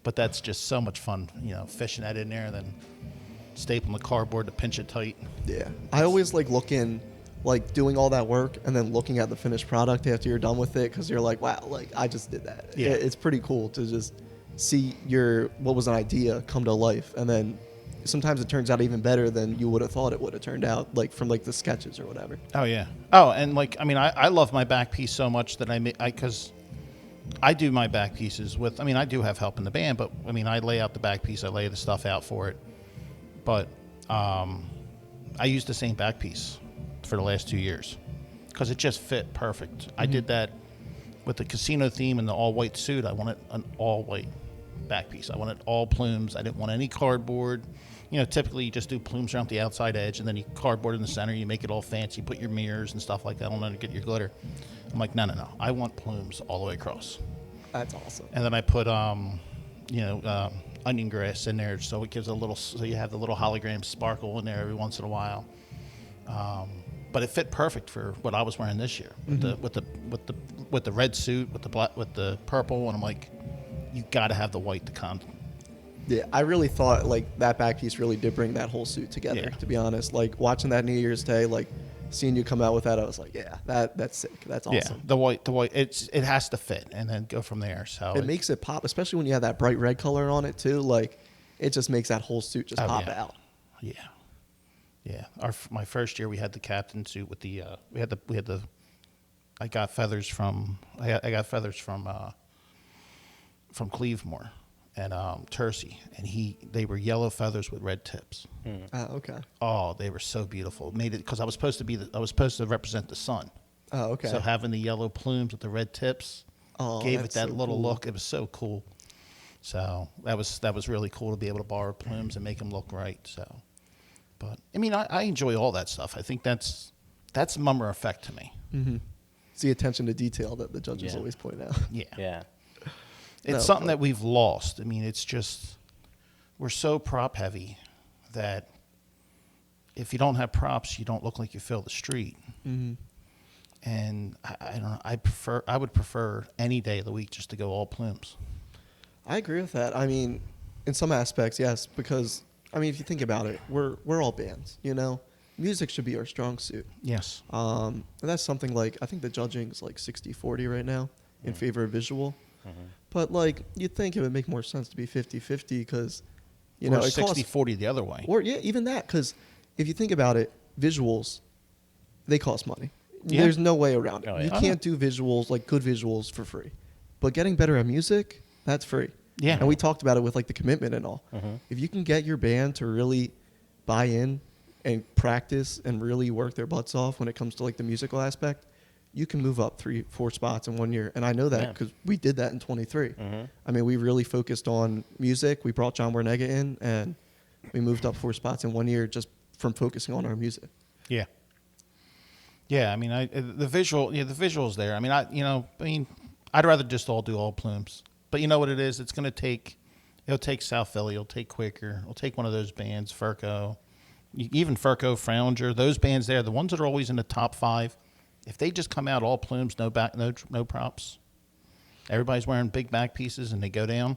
Speaker 3: But that's just so much fun, fishing that in there and then stapling the cardboard to pinch it tight.
Speaker 4: yeah, I always like doing all that work and then looking at the finished product after you're done with it because you're like, wow, like I just did that.
Speaker 3: Yeah.
Speaker 4: It's pretty cool to just see what was an idea come to life, and then sometimes it turns out even better than you would have thought it would have turned out, like from like the sketches or whatever.
Speaker 3: Oh yeah. Oh, and I love my back piece so much that because I do my back pieces with. I do have help in the band, but I lay out the back piece. I lay the stuff out for it. But I used the same back piece for the last 2 years because it just fit perfect. I did that with the casino theme and the all white suit. I wanted an all white back piece. I wanted all plumes. I didn't want any cardboard. Typically you just do plumes around the outside edge and then you cardboard in the center. You make it all fancy, put your mirrors and stuff like that on there to get your glitter. I'm like, no. I want plumes all the way across.
Speaker 4: That's awesome.
Speaker 3: And then I put, onion grass in there, so it gives so you have the little hologram sparkle in there every once in a while. But it fit perfect for what I was wearing this year with the red suit, with the black, with the purple, and I'm like, you got to have the white to come.
Speaker 4: Yeah, I really thought like that back piece really did bring that whole suit together.
Speaker 3: Yeah.
Speaker 4: To be honest, like watching that New Year's Day, like seeing you come out with that, I was like, yeah, that's sick. That's awesome.
Speaker 3: Yeah, the white, it has to fit, and then go from there. So
Speaker 4: It makes it pop, especially when you have that bright red color on it too. Like, it just makes that whole suit just pop
Speaker 3: yeah.
Speaker 4: out.
Speaker 3: Yeah. My first year we had the captain suit with the I got feathers from Cleavemore and Tercy, and they were yellow feathers with red tips.
Speaker 4: Okay.
Speaker 3: Oh, they were so beautiful. Made it because I was supposed to represent the sun.
Speaker 4: Oh, okay.
Speaker 3: So having the yellow plumes with the red tips gave it
Speaker 4: that's
Speaker 3: that
Speaker 4: so
Speaker 3: little
Speaker 4: cool.
Speaker 3: look. It was so cool. So that was really cool to be able to borrow plumes and make them look right. So, but I enjoy all that stuff. I think that's mummer effect to me.
Speaker 4: Mm-hmm. It's the attention to detail that the judges
Speaker 2: Yeah.
Speaker 4: always point out.
Speaker 3: Yeah.
Speaker 2: Yeah.
Speaker 3: It's
Speaker 4: No,
Speaker 3: something
Speaker 4: but-
Speaker 3: that we've lost. It's just we're so prop heavy that if you don't have props, you don't look like you fill the street.
Speaker 4: Mm-hmm.
Speaker 3: And I don't know. I would prefer any day of the week just to go all plumes.
Speaker 4: I agree with that. In some aspects, yes, because if you think about it, we're all bands. Music should be our strong suit.
Speaker 3: Yes.
Speaker 4: And that's something like I think the judging is like 60-40 right now in favor of visual. But like you'd think it would make more sense to be 50-50 because You know,
Speaker 3: or
Speaker 4: it costs
Speaker 3: 60-40 the other way.
Speaker 4: Or yeah, even that, because if you think about it, visuals, they cost money.
Speaker 3: Yeah.
Speaker 4: There's no way around it.
Speaker 2: Oh, yeah.
Speaker 4: You can't do visuals, like good visuals, for free. But getting better at music, that's free.
Speaker 3: Yeah.
Speaker 4: And we talked about it with like the commitment and all. If you can get your band to really buy in and practice and really work their butts off when it comes to like the musical aspect, you can move up 3-4 spots in 1 year. And I know that
Speaker 2: Yeah.
Speaker 4: because we did that in 23. I mean, we really focused on music. We brought John Warnega in, and we moved up 4 spots in 1 year just from focusing on our music.
Speaker 3: Yeah. Yeah, I mean, the visuals there. I mean, I'd rather just all do all plumes. But you know what it is? It's going to take, it'll take South Philly, it'll take Quaker, it'll take one of those bands, Ferko, even Ferko, Frowninger, those bands there, the ones that are always in the top 5. If they just come out all plumes, no props, everybody's wearing big back pieces, and they go down,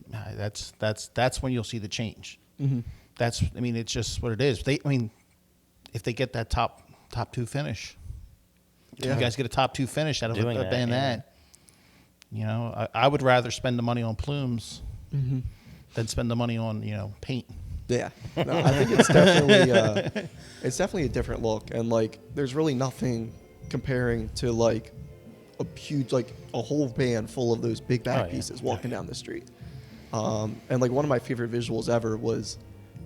Speaker 3: that's when you'll see the change. It's just what it is. If they get that top 2 finish,
Speaker 4: Yeah.
Speaker 3: you guys get a top 2 finish out of
Speaker 2: Doing
Speaker 3: a
Speaker 2: that,
Speaker 3: band
Speaker 2: yeah.
Speaker 3: that. You know, I would rather spend the money on plumes than spend the money on paint.
Speaker 4: Yeah, no, I think it's definitely a different look, and like there's really nothing comparing to like a huge, like a whole band full of those big back
Speaker 2: yeah.
Speaker 4: pieces walking down the street. And like one of my favorite visuals ever was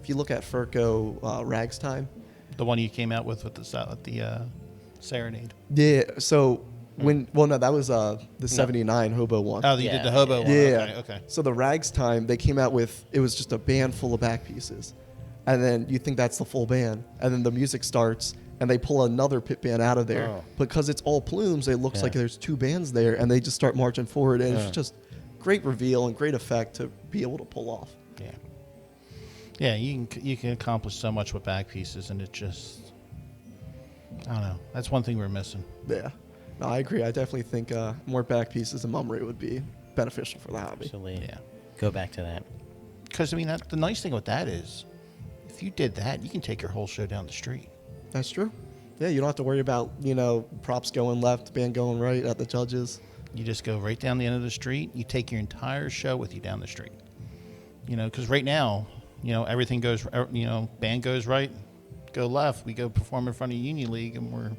Speaker 4: if you look at Ferko Rags Time.
Speaker 3: The one you came out with the Serenade.
Speaker 4: Yeah, so that was the 79 Hobo one.
Speaker 3: Oh, you
Speaker 2: Yeah,
Speaker 3: did the Hobo one.
Speaker 4: Yeah.
Speaker 3: Okay.
Speaker 4: So the Rags Time, they came out with, it was just a band full of back pieces. And then you think that's the full band. And then the music starts and they pull another pit band out of there.
Speaker 2: Oh.
Speaker 4: Because it's all plumes, it looks
Speaker 2: Yeah.
Speaker 4: like there's 2 bands there and they just start marching forward. And it's just great reveal and great effect to be able to pull off.
Speaker 3: Yeah. Yeah, you can accomplish so much with back pieces, and it just, I don't know. That's one thing we're missing.
Speaker 4: Yeah. No, I agree. I definitely think more back pieces and mummery would be beneficial for the hobby.
Speaker 2: Absolutely.
Speaker 3: Yeah.
Speaker 2: Go back to that.
Speaker 3: Because, the nice thing with that is, if you did that, you can take your whole show down the street.
Speaker 4: That's true. Yeah, you don't have to worry about, props going left, band going right at the judges.
Speaker 3: You just go right down the end of the street. You take your entire show with you down the street. Because right now, everything goes, band goes right, go left. We go perform in front of Union League, and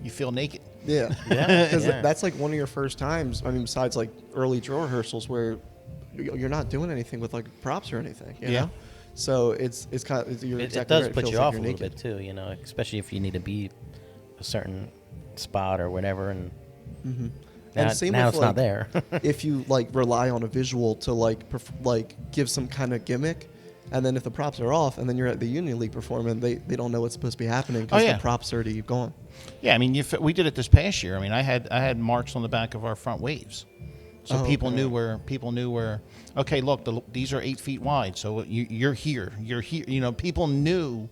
Speaker 3: you feel naked.
Speaker 4: Yeah.
Speaker 2: Yeah,
Speaker 4: Because
Speaker 2: yeah.
Speaker 4: that's like one of your first times, besides like early drill rehearsals where you're not doing anything with like props or anything, you
Speaker 3: Yeah.
Speaker 4: know? So it's kind of, you're
Speaker 2: It
Speaker 4: exactly
Speaker 2: does
Speaker 4: right.
Speaker 2: put
Speaker 4: feels
Speaker 2: you
Speaker 4: like
Speaker 2: off a
Speaker 4: you're
Speaker 2: little
Speaker 4: naked.
Speaker 2: bit too, especially if you need to be a certain spot or whatever, and now,
Speaker 4: And same
Speaker 2: now
Speaker 4: with,
Speaker 2: it's
Speaker 4: like,
Speaker 2: not there.
Speaker 4: If you like rely on a visual to like give some kind of gimmick, and then if the props are off, and then you're at the Union League performing, they don't know what's supposed to be happening because
Speaker 3: yeah.
Speaker 4: the props are already gone.
Speaker 3: Yeah, we did it this past year. I had marks on the back of our front waves, so
Speaker 4: Oh,
Speaker 3: people
Speaker 4: okay.
Speaker 3: knew where. Okay, look, these are 8 feet wide, so you're here. You're here. People knew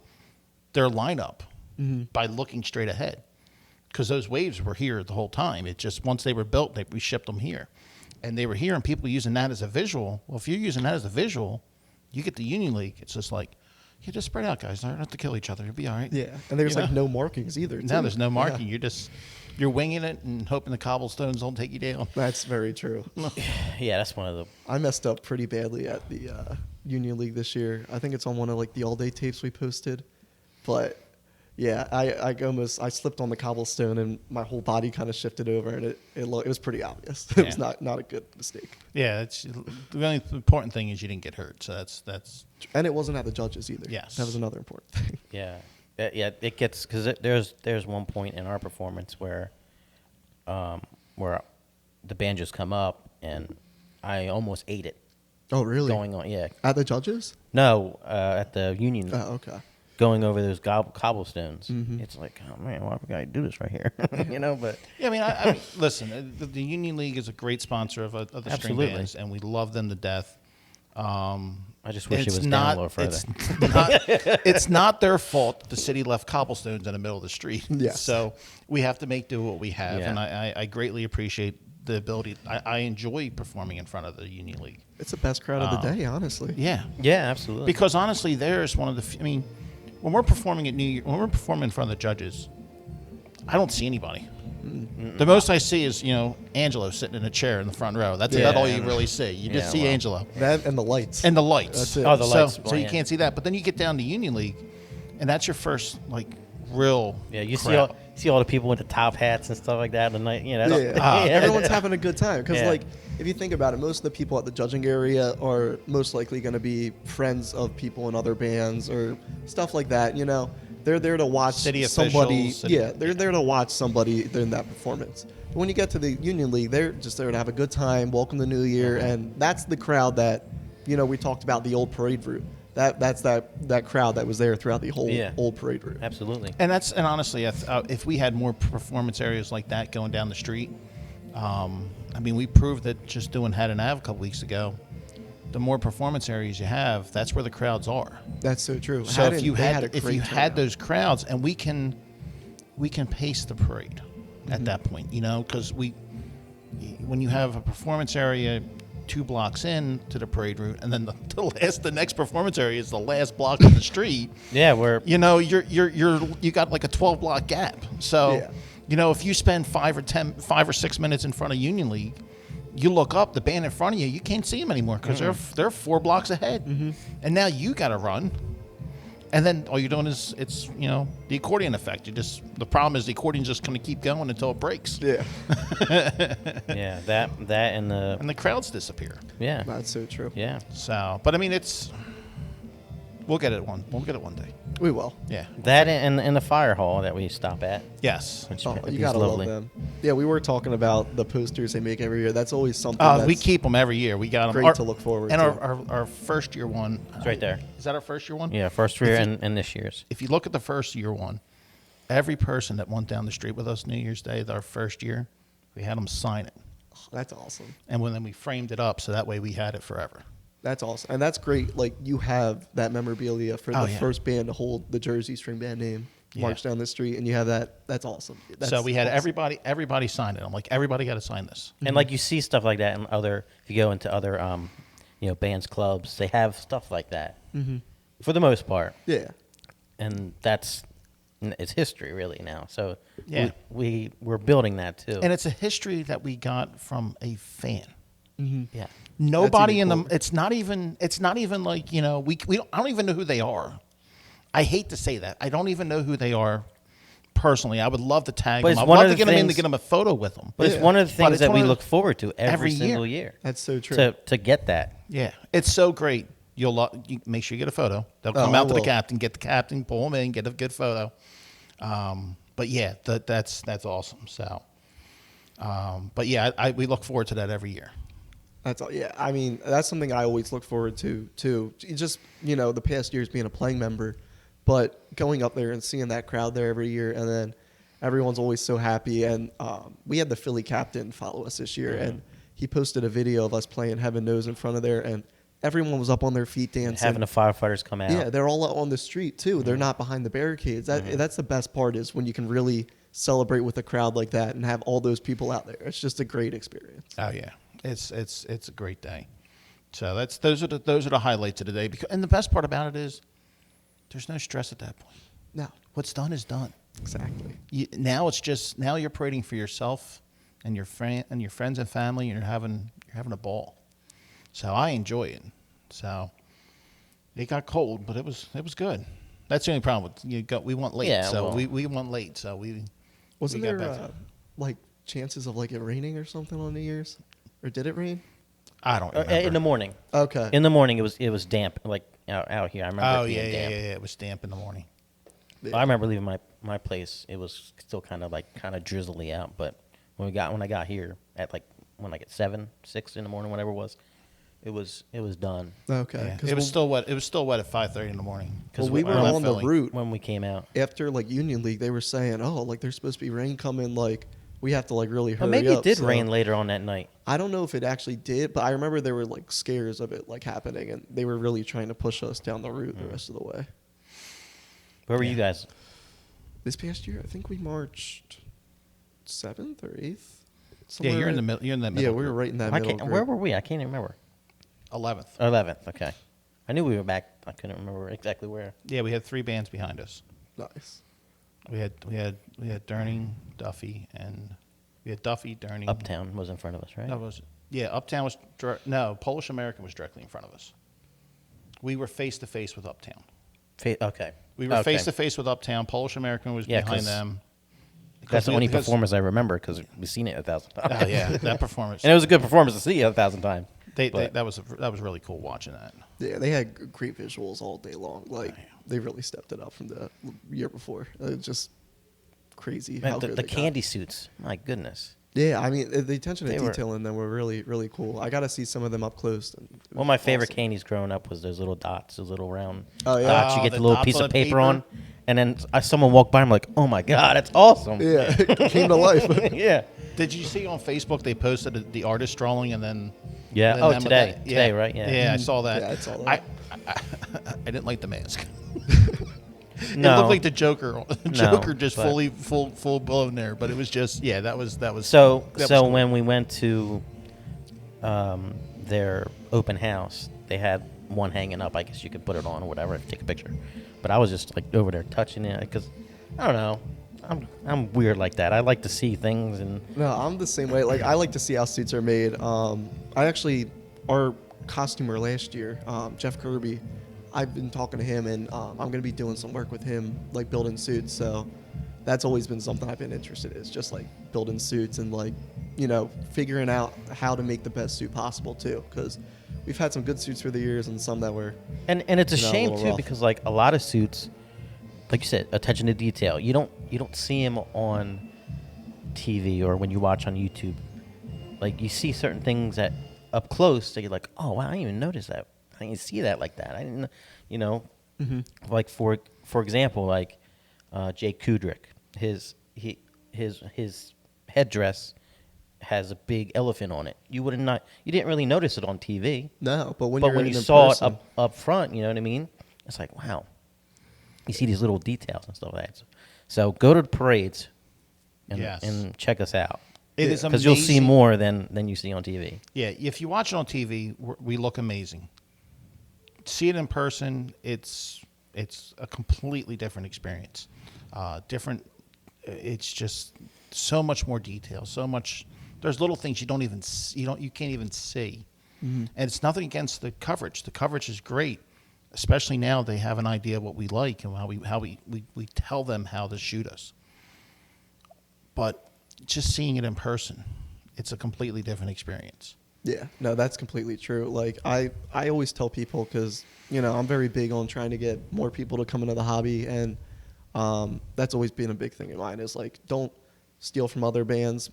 Speaker 3: their lineup by looking straight ahead, because those waves were here the whole time. It just once they were built, we shipped them here, and they were here, and people using that as a visual. Well, if you're using that as a visual, you get the Union League. It's just like, you just spread out, guys. Don't have to kill each other. You'll be all right.
Speaker 4: Yeah, and there's
Speaker 3: You
Speaker 4: like
Speaker 3: know?
Speaker 4: no markings either.
Speaker 3: Now
Speaker 4: too.
Speaker 3: there's no marking.
Speaker 4: Yeah.
Speaker 3: You're winging it and hoping the cobblestones don't take you down.
Speaker 4: That's very true.
Speaker 2: Yeah, that's one of the.
Speaker 4: I messed up pretty badly at the Union League this year. I think it's on one of like the all day tapes we posted, but yeah, I slipped on the cobblestone and my whole body kind of shifted over, and it was pretty obvious. It was
Speaker 2: Yeah.
Speaker 4: not a good mistake,
Speaker 3: Yeah, the only important thing is you didn't get hurt. So that's
Speaker 4: and it wasn't at the judges either.
Speaker 3: Yes.
Speaker 4: That was another important thing.
Speaker 2: Yeah, it gets because there's one point in our performance where the band just come up and I almost ate it
Speaker 4: Oh really?
Speaker 2: going on. Yeah,
Speaker 4: At the judges?
Speaker 2: no, at the Union,
Speaker 4: Oh okay.
Speaker 2: going over those cobblestones.
Speaker 4: Mm-hmm.
Speaker 2: It's like, oh man, why we gotta do this right here? But
Speaker 3: yeah. I mean, listen, the Union League is a great sponsor of the string
Speaker 2: Absolutely.
Speaker 3: bands, and we love them to death.
Speaker 2: I just wish it
Speaker 3: It's
Speaker 2: was
Speaker 3: not,
Speaker 2: down a little further.
Speaker 3: It's not their fault the city left cobblestones in the middle of the street.
Speaker 4: Yes.
Speaker 3: So we have to make do what we have,
Speaker 2: Yeah.
Speaker 3: and I greatly appreciate the ability. I enjoy performing in front of the Union League.
Speaker 4: It's the best crowd of the day, honestly.
Speaker 3: Yeah.
Speaker 2: Yeah, absolutely.
Speaker 3: Because honestly, there's one of the. I mean, when we're performing at when we're performing in front of the judges, I don't see anybody. The most I see is, Angelo sitting in a chair in the front row. That's about all you really see. You just see Angelo.
Speaker 4: That and the lights.
Speaker 3: And the lights.
Speaker 4: That's it.
Speaker 2: Oh, the lights.
Speaker 3: So you can't see that. But then you get down to Union League, and that's your first, real
Speaker 2: Yeah, you
Speaker 3: crowd.
Speaker 2: see all the people with the top hats and stuff like that at the night.
Speaker 4: Everyone's having a good time because,
Speaker 2: Yeah.
Speaker 4: if you think about it, most of the people at the judging area are most likely going to be friends of people in other bands or stuff like that. They're there to watch
Speaker 3: City
Speaker 4: somebody.
Speaker 3: officials,
Speaker 4: They're there to watch somebody in that performance. But when you get to the Union League, they're just there to have a good time, welcome the new year, and that's the crowd that, we talked about the old parade route. That's that crowd that was there throughout the whole old parade route.
Speaker 2: Absolutely.
Speaker 3: And honestly, if we had more performance areas like that going down the street, we proved that just doing Haddon Ave a couple weeks ago, the more performance areas you have, that's where the crowds are.
Speaker 4: That's so true.
Speaker 3: So if you
Speaker 4: they
Speaker 3: had
Speaker 4: a great turnout.
Speaker 3: those crowds, and we can pace the parade at that point, because when you have a performance area 2 blocks in to the parade route, and then the next performance area is the last block on the street.
Speaker 2: Yeah, where
Speaker 3: you got like a 12-block gap. So, if you spend 5 or 6 minutes in front of Union League, you look up, the band in front of you, you can't see them anymore because they're 4 blocks ahead, and now you got to run. And then all you're doing is the accordion effect. The problem is the accordion's just going to keep going until it breaks.
Speaker 4: Yeah.
Speaker 2: yeah, that and
Speaker 3: the crowds disappear.
Speaker 2: Yeah.
Speaker 4: That's so true.
Speaker 2: Yeah.
Speaker 3: So, but we'll get it one day.
Speaker 4: We will.
Speaker 3: Yeah.
Speaker 2: That and the fire hall that we stop at.
Speaker 3: Yes.
Speaker 2: Which
Speaker 4: Oh,
Speaker 2: is
Speaker 4: you gotta
Speaker 2: lovely.
Speaker 4: love them. Yeah, we were talking about the posters they make every year. That's always something. That's
Speaker 3: We keep them every year. We got them.
Speaker 4: great to look forward
Speaker 3: and
Speaker 4: to.
Speaker 3: our first year one.
Speaker 2: It's right there.
Speaker 3: Is that our first year one?
Speaker 2: Yeah, first year and this year's.
Speaker 3: If you look at the first year one, every person that went down the street with us New Year's Day, our first year, we had them sign it.
Speaker 4: That's awesome.
Speaker 3: And then we framed it up so that way we had it forever.
Speaker 4: That's awesome, and that's great. Like you have that memorabilia for the
Speaker 3: yeah.
Speaker 4: first band to hold the Jersey string band name, march down the street, and you have that. That's awesome.
Speaker 3: So we had
Speaker 4: awesome.
Speaker 3: everybody sign it. I'm like, everybody got to sign this.
Speaker 2: And like you see stuff like that in if you go into other bands clubs, they have stuff like that for the most part.
Speaker 4: Yeah,
Speaker 2: And it's history really now. So
Speaker 3: Yeah.
Speaker 2: we're building that too.
Speaker 3: And it's a history that we got from a fan.
Speaker 2: yeah.
Speaker 3: Nobody in
Speaker 4: even
Speaker 3: them.
Speaker 4: cooler.
Speaker 3: It's not even like I don't even know who they are. I hate to say that. I don't even know who they are personally. I would love to tag
Speaker 2: But
Speaker 3: them.
Speaker 2: it's
Speaker 3: I'd
Speaker 2: one
Speaker 3: love
Speaker 2: of
Speaker 3: to
Speaker 2: the
Speaker 3: get them in to
Speaker 2: things-
Speaker 3: get them a photo with them.
Speaker 2: But it's one of the
Speaker 3: But
Speaker 2: things
Speaker 3: it's
Speaker 2: that
Speaker 3: one
Speaker 2: we
Speaker 3: of the-
Speaker 2: look forward to every
Speaker 3: every
Speaker 2: single
Speaker 3: year.
Speaker 2: year.
Speaker 4: that's so true.
Speaker 2: To get that.
Speaker 3: Yeah, it's so great. You make sure you get a photo. They'll come
Speaker 4: I
Speaker 3: out to the
Speaker 4: will.
Speaker 3: captain, get the captain, pull them in, get a good photo. But yeah, that's awesome. So, but yeah, we look forward to that every year.
Speaker 4: That's all. Yeah, I mean, that's something I always look forward to too. Just the past years being a playing member, but going up there and seeing that crowd there every year, and then everyone's always so happy. And we had the Philly captain follow us this year, and he posted a video of us playing Heaven Knows in front of there, and everyone was up on their feet dancing.
Speaker 2: Having the firefighters come out.
Speaker 4: Yeah, they're all out on the street too. They're not behind the barricades. That's the best part is when you can really celebrate with a crowd like that and have all those people out there. It's just a great experience.
Speaker 3: Oh yeah, it's a great day. So those are the highlights of the day. And the best part about it is there's no stress at that point.
Speaker 4: No,
Speaker 3: What's done is done.
Speaker 4: exactly.
Speaker 3: Now you're parading for yourself and your friends and family, and you're having a ball. So I enjoy it. So it got cold, but it was good. That's the only problem. We went late,
Speaker 2: Yeah,
Speaker 3: so
Speaker 2: well-
Speaker 3: we went late. So we
Speaker 4: Wasn't
Speaker 3: we got
Speaker 4: there
Speaker 3: back to-
Speaker 4: like chances of like it raining or something on New Year's, or did it rain?
Speaker 3: I don't remember.
Speaker 2: In the morning.
Speaker 4: Okay.
Speaker 2: In the morning, it was damp, like out here. I remember
Speaker 3: Oh
Speaker 2: it being
Speaker 3: yeah,
Speaker 2: damp.
Speaker 3: yeah. It was damp in the morning.
Speaker 2: I remember leaving my place. It was still kind of drizzly out. But when I got here at at 6 in the morning, whatever it was done.
Speaker 4: Okay.
Speaker 3: Yeah.
Speaker 4: 'Cause
Speaker 3: It was
Speaker 4: when-
Speaker 3: still wet. It was still wet at 5:30 in the morning.
Speaker 4: Well, we were
Speaker 3: I left
Speaker 4: on the
Speaker 3: Philly.
Speaker 4: route
Speaker 2: When we came out.
Speaker 4: after like Union League. They were saying, "Oh, like there's supposed to be rain coming. Like we have to like really hurry
Speaker 2: But maybe
Speaker 4: up."
Speaker 2: it did
Speaker 4: So
Speaker 2: rain later on that night.
Speaker 4: I don't know if it actually did, but I remember there were like scares of it like happening, and they were really trying to push us down the route the rest of the way.
Speaker 2: Where were you guys?
Speaker 4: This past year, I think we marched 7th or 8th.
Speaker 3: Yeah, you're in the middle. You're in that middle.
Speaker 4: Yeah, we were right in that
Speaker 2: I
Speaker 4: middle.
Speaker 2: can't,
Speaker 4: group.
Speaker 2: where were we? I can't even remember.
Speaker 3: 11th.
Speaker 2: 11th. Okay. I knew we were back. I couldn't remember exactly where.
Speaker 3: Yeah, we had 3 bands behind us.
Speaker 4: Nice.
Speaker 3: We had Durning, Duffy, and we had Duffy, Durning.
Speaker 2: Uptown was in front of us, right?
Speaker 3: Uptown was Polish American was directly in front of us. We were face to face with Uptown.
Speaker 2: Okay.
Speaker 3: We were face to face with Uptown. Polish American was behind them.
Speaker 2: That's the only performance I remember because we've seen it 1,000 times.
Speaker 3: Oh yeah, that performance.
Speaker 2: And it was a good performance to see 1,000 times.
Speaker 3: That was really cool watching that.
Speaker 4: Yeah, they had great visuals all day long. Like they really stepped it up from the year before. It's just crazy
Speaker 2: Man,
Speaker 4: how good
Speaker 2: the
Speaker 4: they got.
Speaker 2: candy suits, my goodness.
Speaker 4: Yeah, I mean the attention to
Speaker 2: They were-
Speaker 4: detail in them were really really cool. I got to see some of them up close. And it
Speaker 2: One of my
Speaker 4: was
Speaker 2: favorite
Speaker 4: awesome.
Speaker 2: candies growing up was those little dots, those little round
Speaker 4: Oh, yeah.
Speaker 2: dots. You
Speaker 3: Oh,
Speaker 2: get
Speaker 3: the
Speaker 2: the little
Speaker 3: dots
Speaker 2: piece
Speaker 3: on
Speaker 2: of
Speaker 3: the
Speaker 2: paper
Speaker 3: paper?
Speaker 2: on, and then someone walked by. I'm like, oh my god, it's awesome.
Speaker 4: Yeah, it came to life.
Speaker 2: Yeah.
Speaker 3: Did you see on Facebook they posted the artist drawing and then?
Speaker 2: Yeah.
Speaker 3: and
Speaker 2: Oh,
Speaker 3: them with
Speaker 2: today.
Speaker 3: that-
Speaker 2: Today, right? Yeah.
Speaker 3: Yeah, I saw that.
Speaker 4: Yeah, I saw that.
Speaker 3: I didn't like the mask.
Speaker 2: No.
Speaker 3: It looked like the Joker. Joker just
Speaker 2: but-
Speaker 3: full blown there, but it was just that was
Speaker 2: So
Speaker 3: that was
Speaker 2: so
Speaker 3: cool.
Speaker 2: when we went to their open house, they had one hanging up. I guess you could put it on or whatever, take a picture. But I was just like over there touching it because I don't know. I'm weird like that. I like to see things and
Speaker 4: No, I'm the same way. Like I like to see how suits are made. Our costumer last year, Jeff Kirby, I've been talking to him, and I'm gonna be doing some work with him, like building suits. So that's always been something I've been interested in, is just like building suits and like figuring out how to make the best suit possible too. Because we've had some good suits through the years and some that were
Speaker 2: and it's a
Speaker 4: a
Speaker 2: shame
Speaker 4: little
Speaker 2: too
Speaker 4: rough.
Speaker 2: because like a lot of suits, like you said, attention to detail. You don't see them on TV or when you watch on YouTube. Like you see certain things that up close that you're like, oh wow, I didn't even notice that. I didn't see that like that. I didn't, like for example, like Jay Kudrick, his headdress has a big elephant on it. You didn't really notice it on TV.
Speaker 4: no. But when
Speaker 2: But
Speaker 4: you're
Speaker 2: when
Speaker 4: in
Speaker 2: you
Speaker 4: it in
Speaker 2: saw
Speaker 4: person,
Speaker 2: it up front, you know what I mean? It's like, wow. You see these little details and stuff like that. So go to the parades
Speaker 3: Yes.
Speaker 2: and check us out.
Speaker 3: It is
Speaker 2: Because you'll see
Speaker 3: amazing.
Speaker 2: more than you see on TV.
Speaker 3: Yeah, if you watch it on TV, we look amazing. See it in person, it's a completely different experience. It's just so much more detail, so much. There's little things you can't even see, and it's nothing against the coverage. The coverage is great, especially now they have an idea of what we like and how we tell them how to shoot us. But just seeing it in person, it's a completely different experience.
Speaker 4: yeah, no, that's completely true. Like I always tell people, because I'm very big on trying to get more people to come into the hobby, and that's always been a big thing of mine. Is like, don't steal from other bands.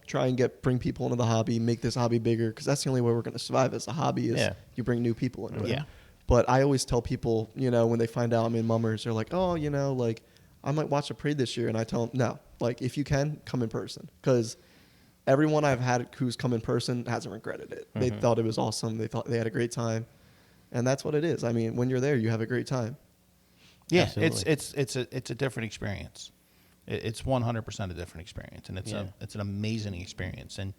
Speaker 4: Try and bring people into the hobby, make this hobby bigger, because that's the only way we're going to survive as a hobby. Is you bring new people into it.
Speaker 3: Yeah.
Speaker 4: But I always tell people, when they find out I'm in Mummers, they're like, oh, like I might watch a parade this year, and I tell them, no, like if you can, come in person, because everyone I've had who's come in person hasn't regretted it. They thought it was awesome. They thought they had a great time, and that's what it is. I mean, when you're there, you have a great time.
Speaker 3: Yeah,
Speaker 2: Absolutely.
Speaker 3: it's a different experience. It's 100% a different experience, and it's an amazing experience. And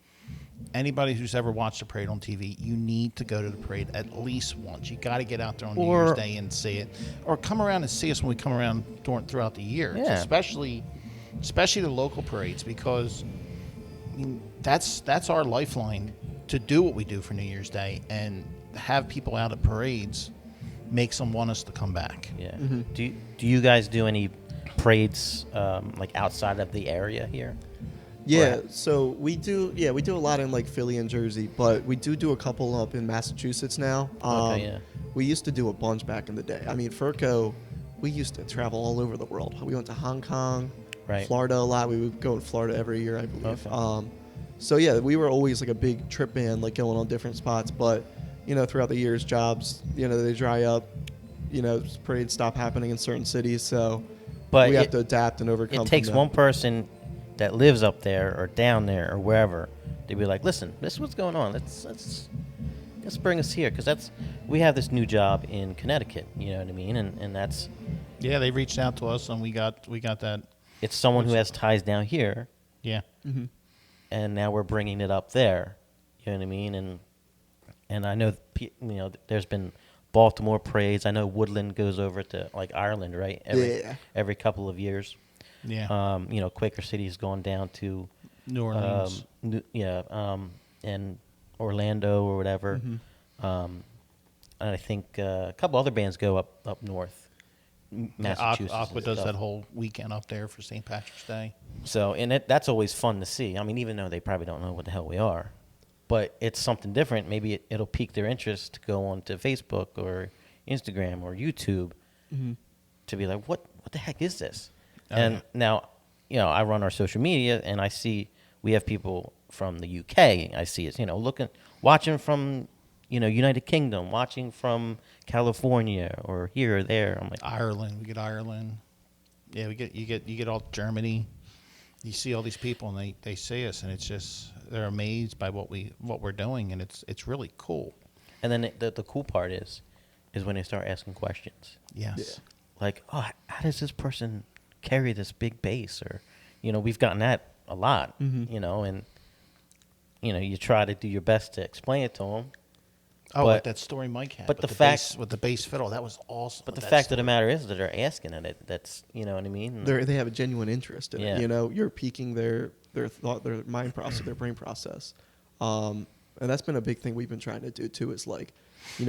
Speaker 3: anybody who's ever watched a parade on TV, you need to go to the parade at least once. You got to get out there on New Year's Day and see it, or come around and see us when we come around throughout the year.
Speaker 2: Yeah.
Speaker 3: Especially the local parades, because that's our lifeline to do what we do for New Year's Day, and have people out at parades makes them want us to come back.
Speaker 2: Yeah. Do you guys do any parades like outside of the area here?
Speaker 4: Yeah, so we do a lot in like Philly and Jersey, but we do a couple up in Massachusetts now.
Speaker 2: Okay, yeah.
Speaker 4: We used to do a bunch back in the day. I mean, Ferko, we used to travel all over the world. We went to Hong Kong,
Speaker 2: Right.
Speaker 4: Florida a lot. We would go to Florida every year, I believe.
Speaker 2: Okay.
Speaker 4: So yeah, we were always like a big trip band, like going on different spots. But throughout the years, jobs, they dry up. Parades stop happening in certain cities, so
Speaker 2: But
Speaker 4: we have to adapt and overcome.
Speaker 2: It takes
Speaker 4: from that.
Speaker 2: one person that lives up there or down there or wherever to be like, listen, this is what's going on. Let's bring us here, because we have this new job in Connecticut. You know what I mean? And that's
Speaker 3: Yeah, they reached out to us, and we got that.
Speaker 2: it's someone who has ties down here,
Speaker 3: Yeah.
Speaker 2: and now we're bringing it up there. You know what I mean? And I know there's been Baltimore parades. I know Woodland goes over to like Ireland, right? Every couple of years.
Speaker 3: Yeah.
Speaker 2: Quaker City's gone down to
Speaker 3: New Orleans.
Speaker 2: and Orlando or whatever. And I think a couple other bands go up north, Massachusetts.
Speaker 3: Aqua
Speaker 2: and
Speaker 3: does
Speaker 2: stuff.
Speaker 3: that whole weekend up there for St. Patrick's Day.
Speaker 2: So, and that's always fun to see. I mean, even though they probably don't know what the hell we are, but it's something different. Maybe it'll pique their interest to go onto Facebook or Instagram or YouTube to be like, what the heck is this? And now, I run our social media, and I see we have people from the UK. I see us, watching from, United Kingdom, watching from California or here or there. I'm like,
Speaker 3: Ireland, we get Ireland. Yeah, you get all Germany. You see all these people, and they see us, and it's just they're amazed by what we're doing, and it's really cool.
Speaker 2: and then the cool part is when they start asking questions.
Speaker 3: Yes.
Speaker 2: Like, oh, how does this person carry this big bass? Or, we've gotten that a lot, and, you try to do your best to explain it to them.
Speaker 3: Oh,
Speaker 2: But-
Speaker 3: like that story Mike had.
Speaker 2: but
Speaker 3: with
Speaker 2: the fact-
Speaker 3: bass, with the bass fiddle, that was awesome.
Speaker 2: But the
Speaker 3: That
Speaker 2: fact of the
Speaker 3: story.
Speaker 2: matter is that they're asking it. That's, you know what I mean?
Speaker 4: They have a genuine interest in
Speaker 2: Yeah.
Speaker 4: it. You're piquing their thought, their mind process, their brain process. And that's been a big thing we've been trying to do too, is like,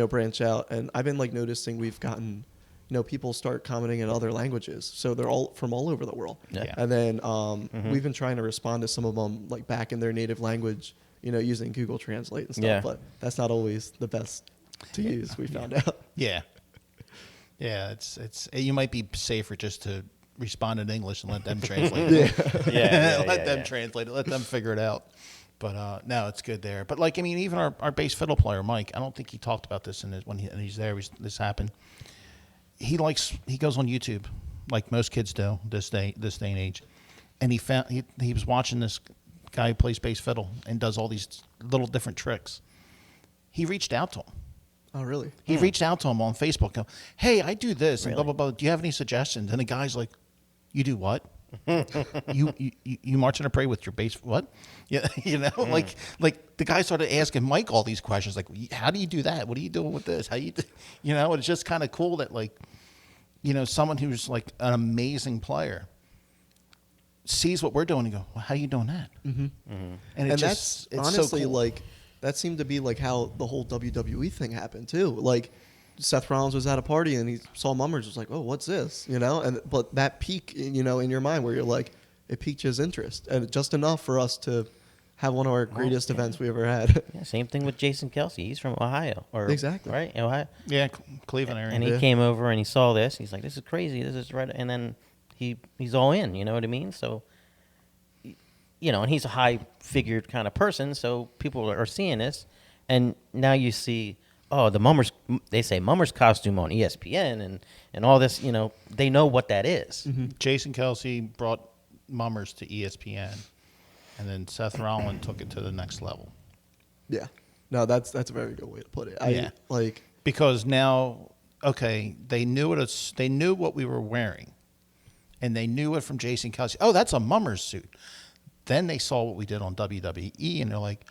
Speaker 4: branch out. And I've been like noticing we've gotten, people start commenting in other languages. So they're all from all over the world.
Speaker 2: Yeah.
Speaker 4: And then we've been trying to respond to some of them like back in their native language, using Google Translate and stuff.
Speaker 2: Yeah.
Speaker 4: But that's not always the best to use, we found out.
Speaker 3: Yeah. Yeah, it's you might be safer just to respond in English and let them translate it. Let them translate it. Let them figure it out. But no, it's good there. But like, I mean, even our bass fiddle player, Mike, I don't think he talked about this when he's there. This happened. He goes on YouTube, like most kids do this day and age, and he was watching this guy who plays bass fiddle and does all these little different tricks. He reached out to him.
Speaker 4: Oh, really?
Speaker 3: He reached out to him on Facebook. Go, hey, I do this and blah
Speaker 2: Really?
Speaker 3: blah blah. Do you have any suggestions? And the guy's like, you do what? you march and pray with your bass? What? Yeah, like the guy started asking Mike all these questions. Like, how do you do that? What are you doing with this? How you do? It's just kind of cool that like, someone who's like an amazing player sees what we're doing and go, well, how are you doing that? And
Speaker 4: That's
Speaker 3: it's
Speaker 4: honestly
Speaker 3: so cool.
Speaker 4: like that seemed to be like how the whole WWE thing happened too. Like Seth Rollins was at a party and he saw Mummers, was like, "Oh, what's this?" But that peak, in your mind where you're like, it piqued his interest, and just enough for us to have one of our greatest events we ever had.
Speaker 2: Yeah, same thing with Jason Kelsey. He's from Ohio.
Speaker 4: Exactly.
Speaker 2: Right? Ohio.
Speaker 3: Yeah, Cleveland area.
Speaker 2: And he
Speaker 4: Yeah.
Speaker 2: came over and he saw this. He's like, this is crazy. This is right. And then he's all in. You know what I mean? So, and he's a high-figured kind of person, so people are seeing this. And now you see, they say Mummers costume on ESPN and all this, they know what that is.
Speaker 3: Jason Kelsey brought Mummers to ESPN, and then Seth Rollins took it to the next level.
Speaker 4: Yeah. No, that's a very good way to put it.
Speaker 3: Yeah. Because now, okay, they knew what we were wearing, and they knew it from Jason Kelsey. Oh, that's a Mummers suit. Then they saw what we did on WWE, and they're like,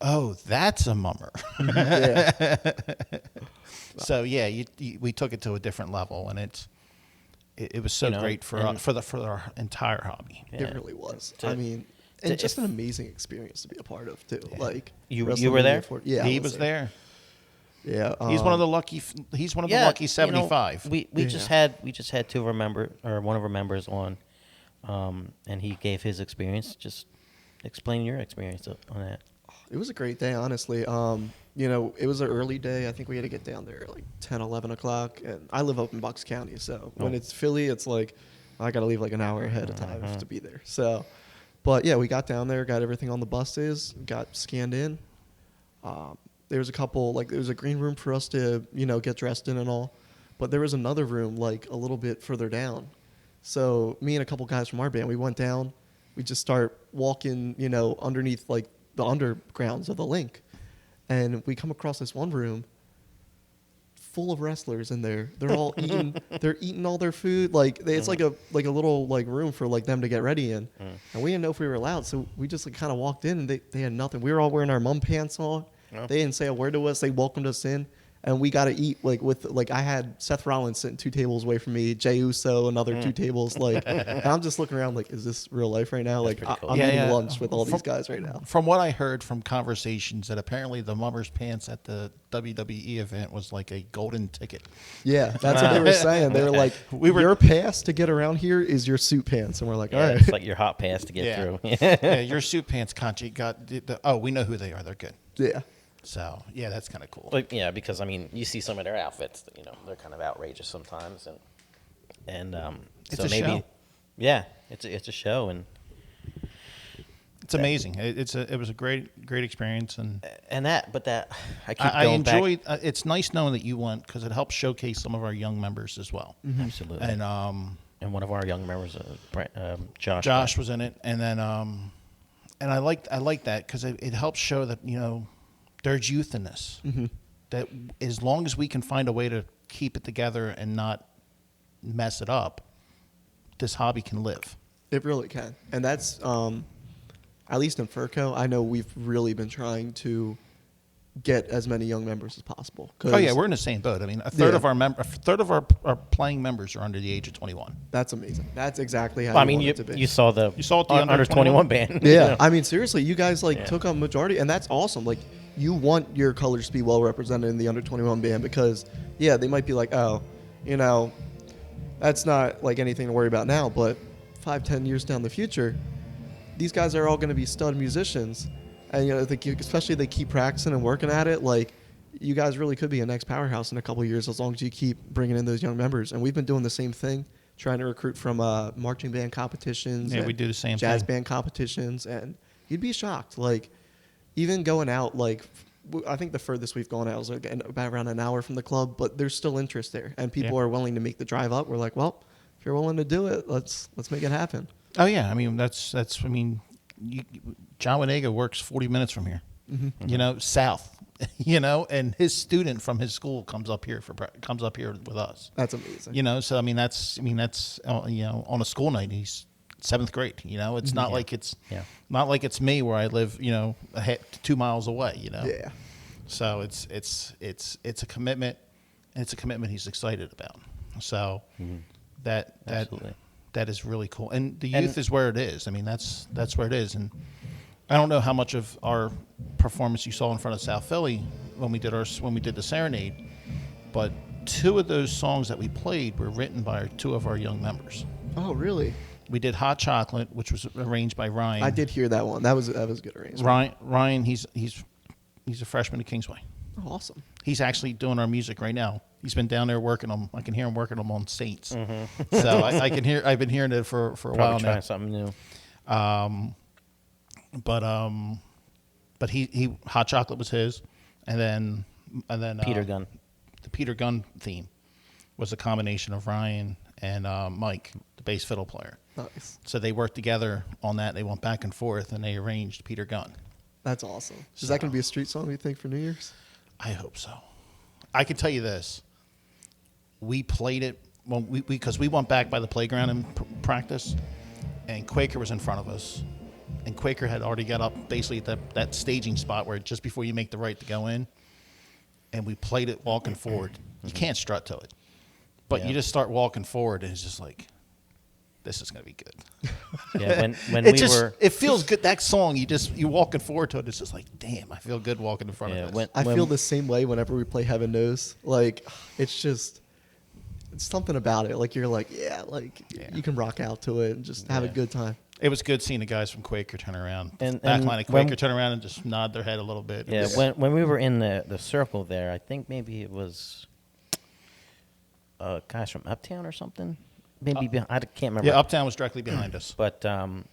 Speaker 3: oh, that's a mummer.
Speaker 4: Yeah.
Speaker 3: So yeah, we took it to a different level, and it was so great for our entire hobby.
Speaker 2: Yeah.
Speaker 4: It really was.
Speaker 2: To-
Speaker 4: I mean,
Speaker 2: to-
Speaker 4: and just an amazing experience to be a part of too.
Speaker 3: Yeah.
Speaker 4: Like
Speaker 2: You were
Speaker 4: WrestleMania
Speaker 2: there?
Speaker 4: 40 Yeah, I
Speaker 3: He was there.
Speaker 4: Yeah,
Speaker 3: He's one of the lucky. He's one of the lucky 75.
Speaker 2: We
Speaker 4: Yeah.
Speaker 2: just had two of our one of our members on, and he gave his experience. Just explain your experience on that.
Speaker 4: It was a great day, honestly. It was an early day. I think we had to get down there like 10, 11 o'clock. And I live up in Bucks County, so when it's Philly, it's like I got to leave like an hour ahead of time to be there. So, but yeah, we got down there, got everything on the buses, got scanned in. There was a couple, like there was a green room for us to, get dressed in and all. But there was another room like a little bit further down. So me and a couple guys from our band, we went down. We just start walking, underneath like the undergrounds of the link, and we come across this one room full of wrestlers in there. They're all eating. They're eating all their food. It's like a little like room for like them to get ready in, and we didn't know if we were allowed. So we just like kind of walked in, and they had nothing. We were all wearing our mum pants on.
Speaker 2: Oh.
Speaker 4: They didn't say a word to us. They welcomed us in, And we got to eat I had Seth Rollins sitting 2 tables away from me, Jey Uso another 2 tables. And I'm just looking around like, is this real life right now?
Speaker 2: That's pretty cool.
Speaker 4: I'm eating lunch with all these guys right now.
Speaker 3: From what I heard from conversations, that apparently the mummers pants at the WWE event was like a golden ticket.
Speaker 4: Yeah, that's what they were saying. They were like, your pass to get around here is your suit pants. And we're like, all right.
Speaker 2: It's like your hot pass to get through.
Speaker 3: Yeah, your suit pants, Conchi, we know who they are. They're good.
Speaker 4: Yeah.
Speaker 3: So, yeah, that's kind of cool.
Speaker 2: But yeah, because I mean, you see some of their outfits, they're kind of outrageous sometimes, and
Speaker 3: It's
Speaker 2: so
Speaker 3: a
Speaker 2: maybe,
Speaker 3: show.
Speaker 2: yeah, it's a show, and
Speaker 3: it's amazing. It was a great experience, and
Speaker 2: I keep going back.
Speaker 3: enjoyed. It's nice knowing that you went because it helps showcase some of our young members as well.
Speaker 2: Absolutely, and one of our young members,
Speaker 3: Josh was in it, and then and I like that because it helps show that there's youth in this. That as long as we can find a way to keep it together and not mess it up, this hobby can live.
Speaker 4: It really can. And that's, at least in Ferko, I know we've really been trying to get as many young members as possible.
Speaker 3: Oh yeah, we're in the same boat. I mean, a third of our playing members are under the age of 21.
Speaker 4: That's amazing. That's exactly how
Speaker 2: Well, I
Speaker 4: you
Speaker 2: mean,
Speaker 4: want it to be.
Speaker 2: you saw the
Speaker 3: under
Speaker 2: 21 band.
Speaker 4: Yeah, I mean, seriously, you guys
Speaker 2: Yeah.
Speaker 4: took on majority, and that's awesome. Like, you want your colors to be well represented in the under 21 band because, yeah, they might be like, oh, that's not like anything to worry about now, but 5-10 years down the future, these guys are all going to be stud musicians, and especially if they keep practicing and working at it, like, you guys really could be a next powerhouse in a couple of years as long as you keep bringing in those young members. And we've been doing the same thing, trying to recruit from marching band competitions.
Speaker 3: Yeah,
Speaker 4: and
Speaker 3: we do the same
Speaker 4: jazz
Speaker 3: thing.
Speaker 4: band competitions, and you'd be shocked. Like, even going out, I think the furthest we've gone out is about around an hour from the club, but there's still interest there, and people are willing to make the drive up. We're like, well, if you're willing to do it, let's make it happen.
Speaker 3: Oh yeah, I mean John Winega works 40 minutes from here. South. And his student from his school comes up here with us.
Speaker 4: That's amazing.
Speaker 3: So I mean that's on a school night he's 7th grade. It's not like it's me where I live 2 miles away.
Speaker 4: Yeah.
Speaker 3: So it's a commitment, and it's a commitment he's excited about. So
Speaker 2: Absolutely.
Speaker 3: that is really cool, and the youth is where it is. I mean that's where it is, and I don't know how much of our performance you saw in front of South Philly when we did the Serenade, but 2 of those songs that we played were written by 2 of our young members.
Speaker 4: Oh, really?
Speaker 3: We did Hot Chocolate, which was arranged by Ryan.
Speaker 4: I did hear that one. That was a good arrangement.
Speaker 3: Ryan, he's a freshman at Kingsway.
Speaker 4: Oh, awesome.
Speaker 3: He's actually doing our music right now. He's been down there working them. I can hear him working them on Saints. So I can hear. I've been hearing it for a while
Speaker 2: Trying
Speaker 3: now.
Speaker 2: something new.
Speaker 3: But he Hot Chocolate was his, and then
Speaker 2: Peter Gunn.
Speaker 3: The Peter Gunn theme was a combination of Ryan and Mike, the bass fiddle player.
Speaker 4: Nice.
Speaker 3: So they worked together on that. They went back and forth, and they arranged Peter Gunn.
Speaker 4: That's awesome. Is that going to be a street song, you think, for New Year's?
Speaker 3: I hope so. I can tell you this. We played it because we went back by the playground in practice, and Quaker was in front of us. And Quaker had already got up basically at that staging spot where just before you make the right to go in. And we played it walking forward. You can't strut to it. But you just start walking forward, and it's just like, this is going to be good.
Speaker 2: Yeah, when
Speaker 3: it feels good. That song, you're walking forward to it. It's just like, damn, I feel good walking in front of this.
Speaker 4: I feel the same way whenever we play Heaven Knows. Like, it's something about it. Like, you're like, you can rock out to it and just have a good time.
Speaker 3: It was good seeing the guys from Quaker turn around.
Speaker 2: And
Speaker 3: Backline of Quaker turn around and just nod their head a little bit.
Speaker 2: Yeah, when we were in the circle there, I think maybe it was guys from Uptown or something. Maybe I can't remember.
Speaker 3: Yeah, Uptown was directly behind us.
Speaker 2: But when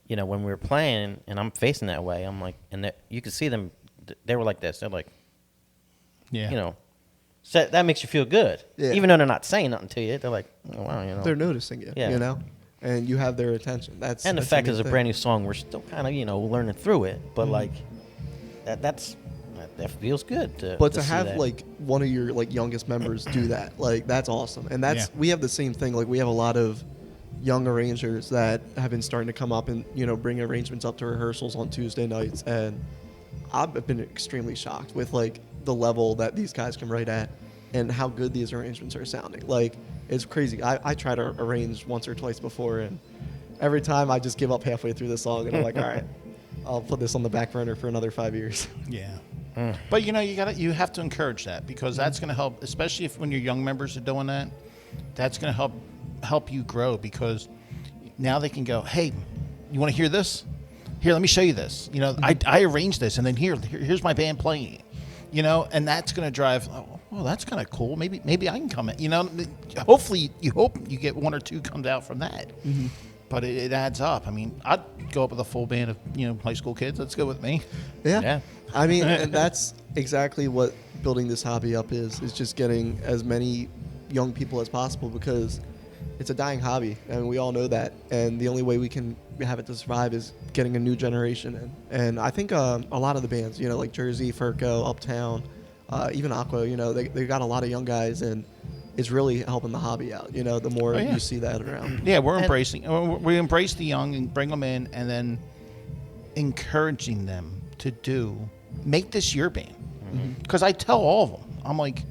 Speaker 2: we were playing, and I'm facing that way, I'm like, and you could see them. They were like this. They're like, so that makes you feel good.
Speaker 4: Yeah.
Speaker 2: Even though they're not saying nothing to you, they're like, oh, wow,
Speaker 4: They're noticing you.
Speaker 2: Yeah.
Speaker 4: And you have their attention.
Speaker 2: And the fact is, a brand new song, we're still kind of learning through it, but like that feels good.
Speaker 4: To have that. Like one of your youngest members do that, like that's awesome. And we have the same thing. Like we have a lot of young arrangers that have been starting to come up and bring arrangements up to rehearsals on Tuesday nights, and I've been extremely shocked with the level that these guys can write at and how good these arrangements are sounding. Like, it's crazy. I try to arrange once or twice before, and every time I just give up halfway through the song, and I'm like, all right, I'll put this on the back burner for another 5 years.
Speaker 3: Yeah. But you have to encourage that, because that's going to help, especially if when your young members are doing that. That's going to help you grow, because now they can go, hey, you want to hear this? Here, let me show you this. I arranged this, and then here's my band playing it. And that's going to drive. Oh, well, that's kind of cool. Maybe I can come in. Hopefully, you hope you get one or two comes out from that. Mm-hmm. But it adds up. I mean, I'd go up with a full band of high school kids. Let's go with me.
Speaker 4: Yeah. I mean, and that's exactly what building this hobby up is just getting as many young people as possible, because it's a dying hobby, and we all know that. And the only way we can have it to survive is getting a new generation in. And I think a lot of the bands, like Jersey, Ferko, Uptown, even Aqua, they got a lot of young guys, and it's really helping the hobby out. The more you see that around.
Speaker 3: Yeah, we embrace the young and bring them in, and then encouraging them to make this your band. Because I tell all of them, I'm like,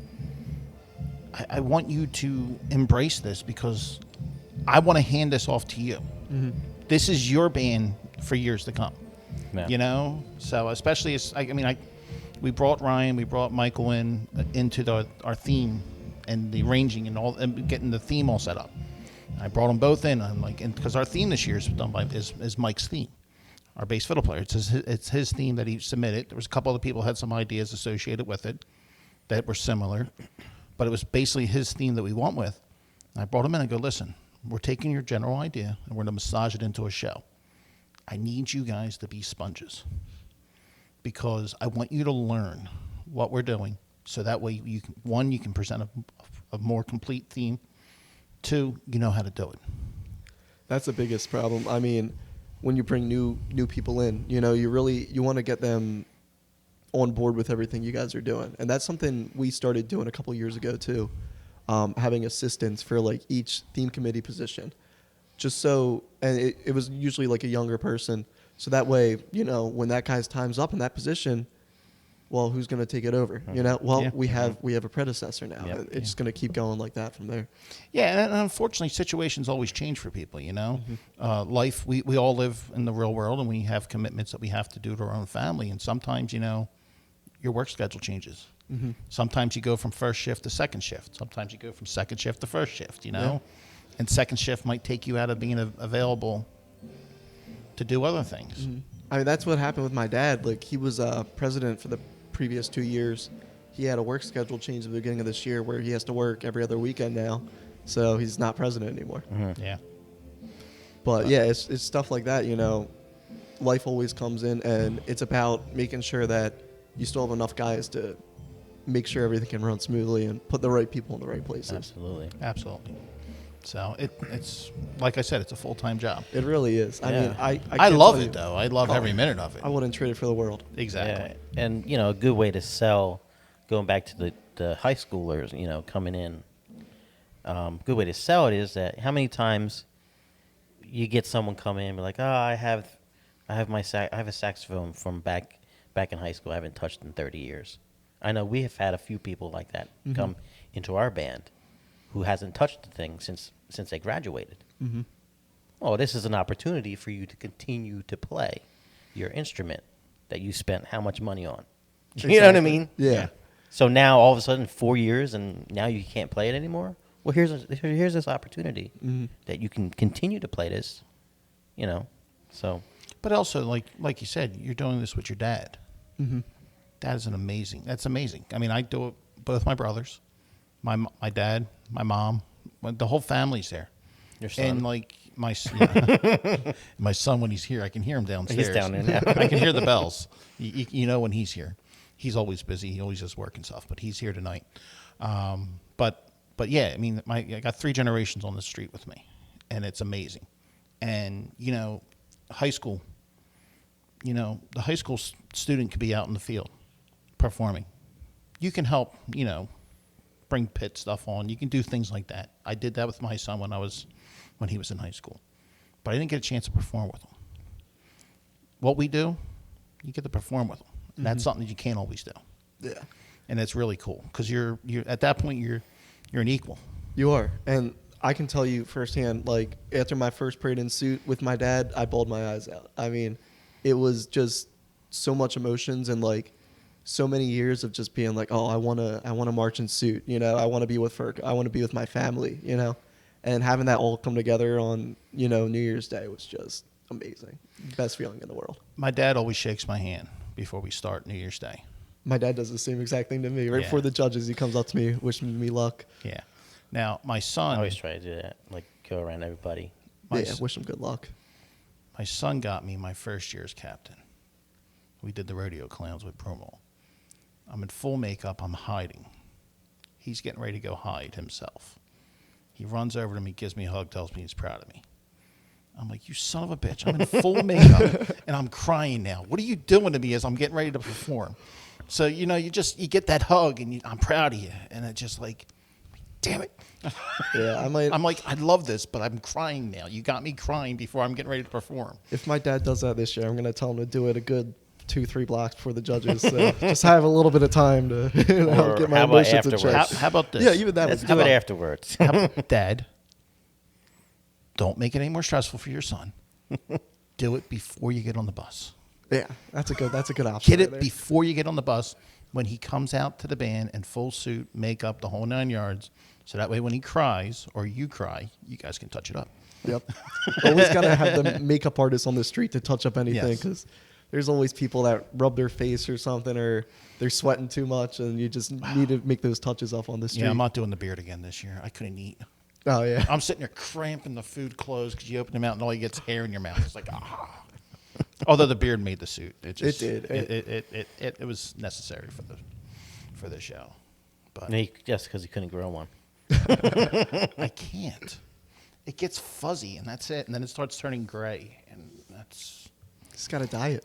Speaker 3: I want you to embrace this, because I want to hand this off to you. Mm-hmm. This is your band for years to come. Yeah. So especially, we brought Ryan, we brought Michael into our theme and the arranging and getting the theme all set up. I brought them both in. I'm like, because our theme this year is done is Mike's theme, our bass fiddle player. It's his theme that he submitted. There was a couple other people had some ideas associated with it that were similar, but it was basically his theme that we went with. And I brought him in and go, listen, we're taking your general idea and we're going to massage it into a show. I need you guys to be sponges, because I want you to learn what we're doing, so that way you can present a more complete theme. 2, you know how to do it.
Speaker 4: That's the biggest problem. I mean, when you bring new people in, you want to get them on board with everything you guys are doing. And that's something we started doing a couple years ago too, having assistants for like each theme committee position. Just so, and it was usually like a younger person. So that way, when that guy's time's up in that position, well, who's going to take it over? We have a predecessor now. Yep. It's just going to keep going like that from there.
Speaker 3: Yeah, and unfortunately, situations always change for people. Mm-hmm. Life. We all live in the real world, and we have commitments that we have to do to our own family. And sometimes, your work schedule changes. Mm-hmm. Sometimes you go from first shift to second shift. Sometimes you go from second shift to first shift. Yeah. And second shift might take you out of being available to do other things.
Speaker 4: Mm-hmm. I mean, that's what happened with my dad. Like, he was president for the previous 2 years. He had a work schedule change at the beginning of this year where he has to work every other weekend now, so he's not president anymore.
Speaker 3: Mm-hmm. Yeah.
Speaker 4: But yeah, it's stuff like that. Life always comes in, and it's about making sure that you still have enough guys to make sure everything can run smoothly and put the right people in the right places.
Speaker 3: Absolutely. So it's like I said, it's a full-time job.
Speaker 4: It really is.
Speaker 2: Yeah.
Speaker 4: I mean,
Speaker 3: I love it though. I love every minute of it.
Speaker 4: I wouldn't trade it for the world.
Speaker 3: Exactly.
Speaker 2: Yeah. And a good way to sell, going back to the high schoolers, coming in. Good way to sell it is that how many times you get someone come in and be like, oh, I have a saxophone from back in high school I haven't touched in 30 years. I know we have had a few people like that come into our band who hasn't touched the thing since they graduated. Mm-hmm. Oh, this is an opportunity for you to continue to play your instrument that you spent how much money on. You know what I mean?
Speaker 4: Yeah.
Speaker 2: So now all of a sudden 4 years and now you can't play it anymore? Well, here's this opportunity that you can continue to play this, so.
Speaker 3: But also, like you said, you're doing this with your dad. Mm-hmm. That's amazing. I mean, I do it both my brothers, my dad, my mom, the whole family's there.
Speaker 2: Your son.
Speaker 3: And like my son, when he's here, I can hear him downstairs.
Speaker 2: He's down there now.
Speaker 3: I can hear the bells. When he's here. He's always busy. He always does work and stuff, but he's here tonight. But yeah, I mean, I got 3 generations on the street with me, and it's amazing. And, high school, the high school student could be out in the field performing. You can help, bring pit stuff on. You can do things like that. I did that with my son when he was in high school, but I didn't get a chance to perform with him. What we do, you get to perform with them. And that's something that you can't always do.
Speaker 4: Yeah.
Speaker 3: and it's really cool because you're at that point you're an equal.
Speaker 4: You are. And I can tell you firsthand, like, after my first parade in suit with my dad, I bawled my eyes out. I mean, it was just so much emotions and, like, so many years of just being like, oh, I want to march in suit, you know, I want to be with Ferko, I want to be with my family, you know, and having that all come together on, you know, New Year's Day was just amazing. Best feeling in the world.
Speaker 3: My dad always shakes my hand before we start New Year's Day.
Speaker 4: My dad does the same exact thing to me. Right
Speaker 3: Yeah.
Speaker 4: before the judges, he comes up to me, wishing me luck.
Speaker 3: Yeah. Now, my
Speaker 2: I
Speaker 3: son,
Speaker 2: always try to do that, like go around everybody.
Speaker 4: Yeah, wish him good luck.
Speaker 3: my son got me my first year as captain. We did the rodeo clowns with promo. I'm in full makeup. I'm hiding. He's getting ready to go hide himself. He runs over to me, gives me a hug, tells me he's proud of me. I'm like, you son of a bitch. I'm in full makeup, and I'm crying now. What are you doing to me as I'm getting ready to perform? So, you know, you get that hug, and I'm proud of you. And it's just like, damn it.
Speaker 4: Yeah,
Speaker 3: I'm like, I love this, but I'm crying now. You got me crying before I'm getting ready to perform.
Speaker 4: If my dad does that this year, I'm going to tell him to do it a good 2-3 blocks before the judges. So just have a little bit of time to
Speaker 2: Or
Speaker 4: get my
Speaker 2: how about
Speaker 4: emotions in
Speaker 2: afterwards?
Speaker 4: check.
Speaker 3: How about this?
Speaker 4: Yeah, even that.
Speaker 2: Let's
Speaker 4: would
Speaker 2: do
Speaker 4: be
Speaker 2: it
Speaker 4: fun.
Speaker 2: afterwards.
Speaker 3: Dad, don't make it any more stressful for your son. Do it before you get on the bus.
Speaker 4: Yeah, that's a good option.
Speaker 3: Get
Speaker 4: right
Speaker 3: it
Speaker 4: there.
Speaker 3: before you get on the bus when he comes out to the band in full suit, makeup, the whole 9 yards. So that way when he cries or you cry, you guys can touch it up.
Speaker 4: Yep. Always got to have the makeup artist on the street to touch up anything
Speaker 3: Yes.
Speaker 4: because there's always people that rub their face or something or they're sweating too much and you just need to make those touches up on the street.
Speaker 3: Yeah, I'm not doing the beard again this year. I couldn't eat.
Speaker 4: Oh, yeah.
Speaker 3: I'm sitting there cramping the food closed because you open your mouth and all you get's hair in your mouth. It's like, ah. Although the beard made the suit. It
Speaker 4: did.
Speaker 3: It was necessary for the show. But
Speaker 2: Just because he couldn't grow one.
Speaker 3: I can't. It gets fuzzy and that's it. And then it starts turning gray. And that's...
Speaker 4: Just got to diet.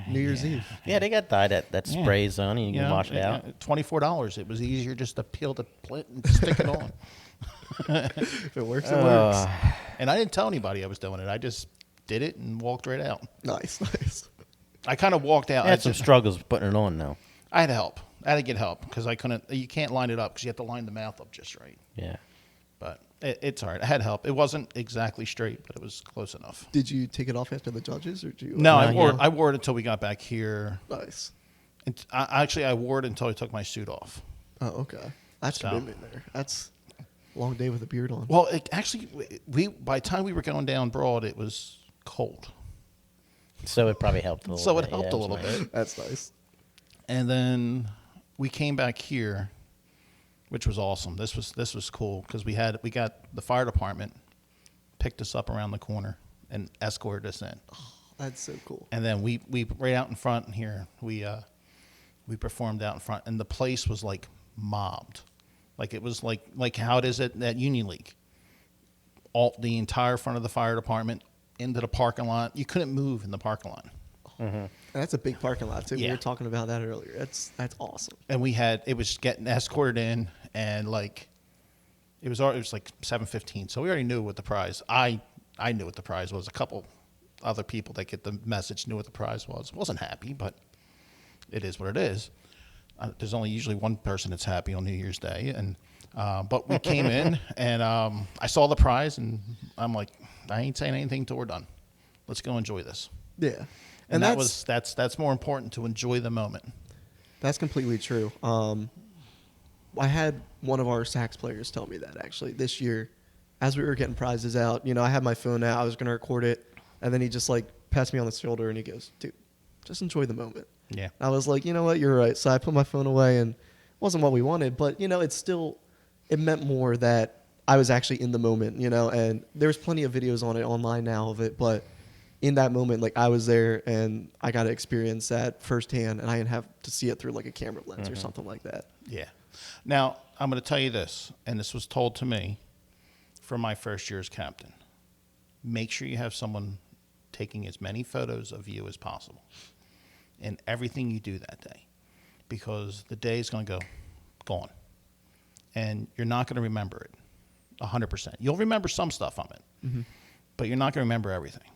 Speaker 4: New Year's Eve.
Speaker 2: Yeah, they got dye that sprays on and you can wash it out.
Speaker 3: $24. It was easier just to peel the plate and stick it on.
Speaker 4: If it works, it works.
Speaker 3: And I didn't tell anybody I was doing it. I just did it and walked right out.
Speaker 4: Nice.
Speaker 3: I kind of walked out.
Speaker 2: I had some struggles putting it on though.
Speaker 3: I had help. I had to get help because I couldn't. You can't line it up because you have to line the mouth up just right.
Speaker 2: Yeah.
Speaker 3: But it's all right. I had help. It wasn't exactly straight, but it was close enough.
Speaker 4: Did you take it off after the judges or did you?
Speaker 3: No,
Speaker 2: No,
Speaker 3: I wore it until we got back here.
Speaker 4: Nice.
Speaker 3: I wore it until I took my suit off.
Speaker 4: Oh, okay. That's
Speaker 3: So-
Speaker 4: commitment there. That's a long day with a beard on.
Speaker 3: Well, by the time we were going down Broad, it was cold.
Speaker 2: So it probably helped a little
Speaker 3: So
Speaker 2: bit.
Speaker 3: it helped
Speaker 2: Yeah,
Speaker 3: a little
Speaker 2: nice.
Speaker 3: bit.
Speaker 4: That's nice.
Speaker 3: And then we came back here, which was awesome. This was cool because we got the fire department picked us up around the corner and escorted us in.
Speaker 4: That's so cool.
Speaker 3: And then we right out in front here, we performed out in front, and the place was like mobbed, like it was like how it is at Union League. The entire front of the fire department into the parking lot. You couldn't move in the parking lot.
Speaker 4: And that's a big parking lot too. We
Speaker 3: Yeah.
Speaker 4: were talking about that earlier. That's awesome.
Speaker 3: And it was getting escorted in, and like it was like 7:15. So we already knew what the prize. I knew what the prize was. A couple other people that get the message knew what the prize was. Wasn't happy, but it is what it is. There's only usually one person that's happy on New Year's Day, and but we came in and I saw the prize, and I'm like, I ain't saying anything until we're done. Let's go enjoy this.
Speaker 4: Yeah.
Speaker 3: And that's more important, to enjoy the moment.
Speaker 4: That's completely true. I had one of our sax players tell me that actually this year, as we were getting prizes out. You know, I had my phone out. I was going to record it, and then he just like passed me on the shoulder and he goes, "Dude, just enjoy the moment."
Speaker 3: Yeah.
Speaker 4: I was like, you know what, you're right. So I put my phone away, and it wasn't what we wanted, but you know, it meant more that I was actually in the moment. You know, and there's plenty of videos on it online now of it, but in that moment, like I was there and I got to experience that firsthand, and I didn't have to see it through like a camera lens or something like that.
Speaker 3: Yeah. Now, I'm going to tell you this, and this was told to me from my first year as captain. Make sure you have someone taking as many photos of you as possible in everything you do that day, because the day is going to go gone, and you're not going to remember it 100%. You'll remember some stuff from it, but you're not going to remember everything.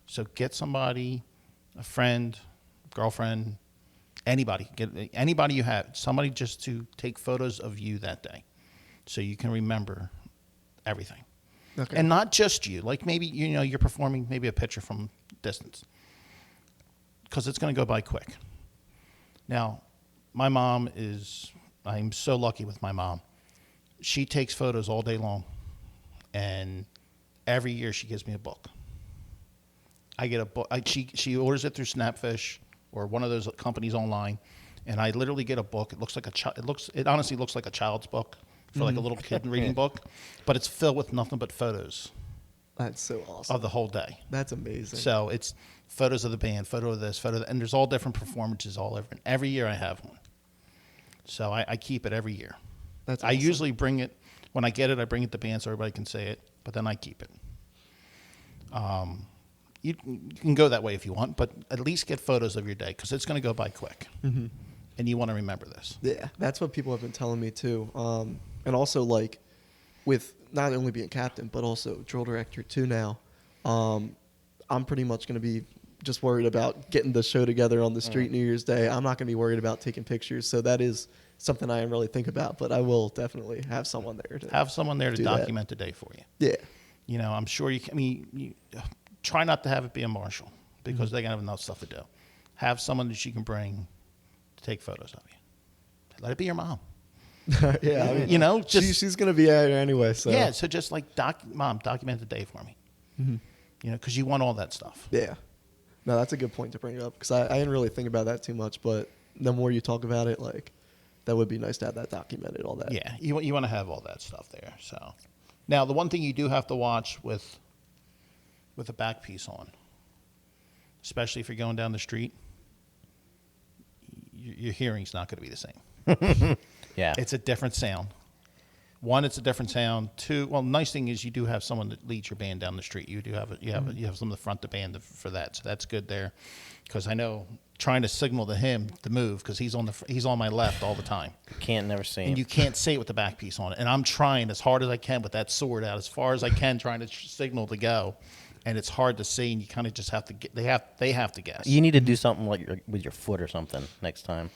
Speaker 3: So get somebody, a friend, girlfriend, Anybody you have, somebody just to take photos of you that day, so you can remember everything.
Speaker 4: Okay.
Speaker 3: And not just you. Like maybe you're performing maybe a picture from distance, because it's going to go by quick. Now, my mom I'm so lucky with my mom. She takes photos all day long, and every year she gives me a book. I get a book. She orders it through Snapfish or one of those companies online, and I literally get a book. It looks like it honestly looks like a child's book for like a little kid reading book, but it's filled with nothing but photos
Speaker 4: That's so awesome.
Speaker 3: of the whole day.
Speaker 4: That's amazing.
Speaker 3: So it's photos of the band, photo of this, photo of that, and there's all different performances all over. And every year I have one. So I keep it every year.
Speaker 4: That's
Speaker 3: I
Speaker 4: awesome.
Speaker 3: usually bring it, when I get it, I bring it to the band so everybody can say it, but then I keep it. You can go that way if you want, but at least get photos of your day, because it's going to go by quick. Mm-hmm. And you want to remember this.
Speaker 4: Yeah, that's what people have been telling me too. And also, like, with not only being captain, but also drill director too now, I'm pretty much going to be just worried about getting the show together on the street New Year's Day. I'm not going to be worried about taking pictures. So that is something I didn't really think about, but I will definitely have someone there to
Speaker 3: Have someone there to
Speaker 4: do that.
Speaker 3: document the day for you.
Speaker 4: Yeah.
Speaker 3: I'm sure you can. You try not to have it be a marshal, because they're going to have enough stuff to do. Have someone that you can bring to take photos of you. Let it be your mom.
Speaker 4: Yeah. I mean, she's going to be out here anyway. So
Speaker 3: Yeah, so just like, Mom, document the day for me. Because you want all that stuff.
Speaker 4: Yeah. No, that's a good point to bring up, because I didn't really think about that too much, but the more you talk about it, like, that would be nice to have that documented, all that.
Speaker 3: Yeah, you want to have all that stuff there. So now the one thing you do have to watch with a back piece on, especially if you're going down the street, your hearing's not going to be the same.
Speaker 2: Yeah.
Speaker 3: It's a different sound. One, it's a different sound. Two, well, the nice thing is you do have someone that leads your band down the street. You have someone to front the band for that, so that's good there. Because I know trying to signal to him to move, because he's on my left all the time,
Speaker 2: Can't never see him.
Speaker 3: and you can't say it with the back piece on it. And I'm trying as hard as I can with that sword out, as far as I can, trying to signal to go, and it's hard to see, and you kind of just have to get. They have to guess.
Speaker 2: You need to do something like with your foot or something next time.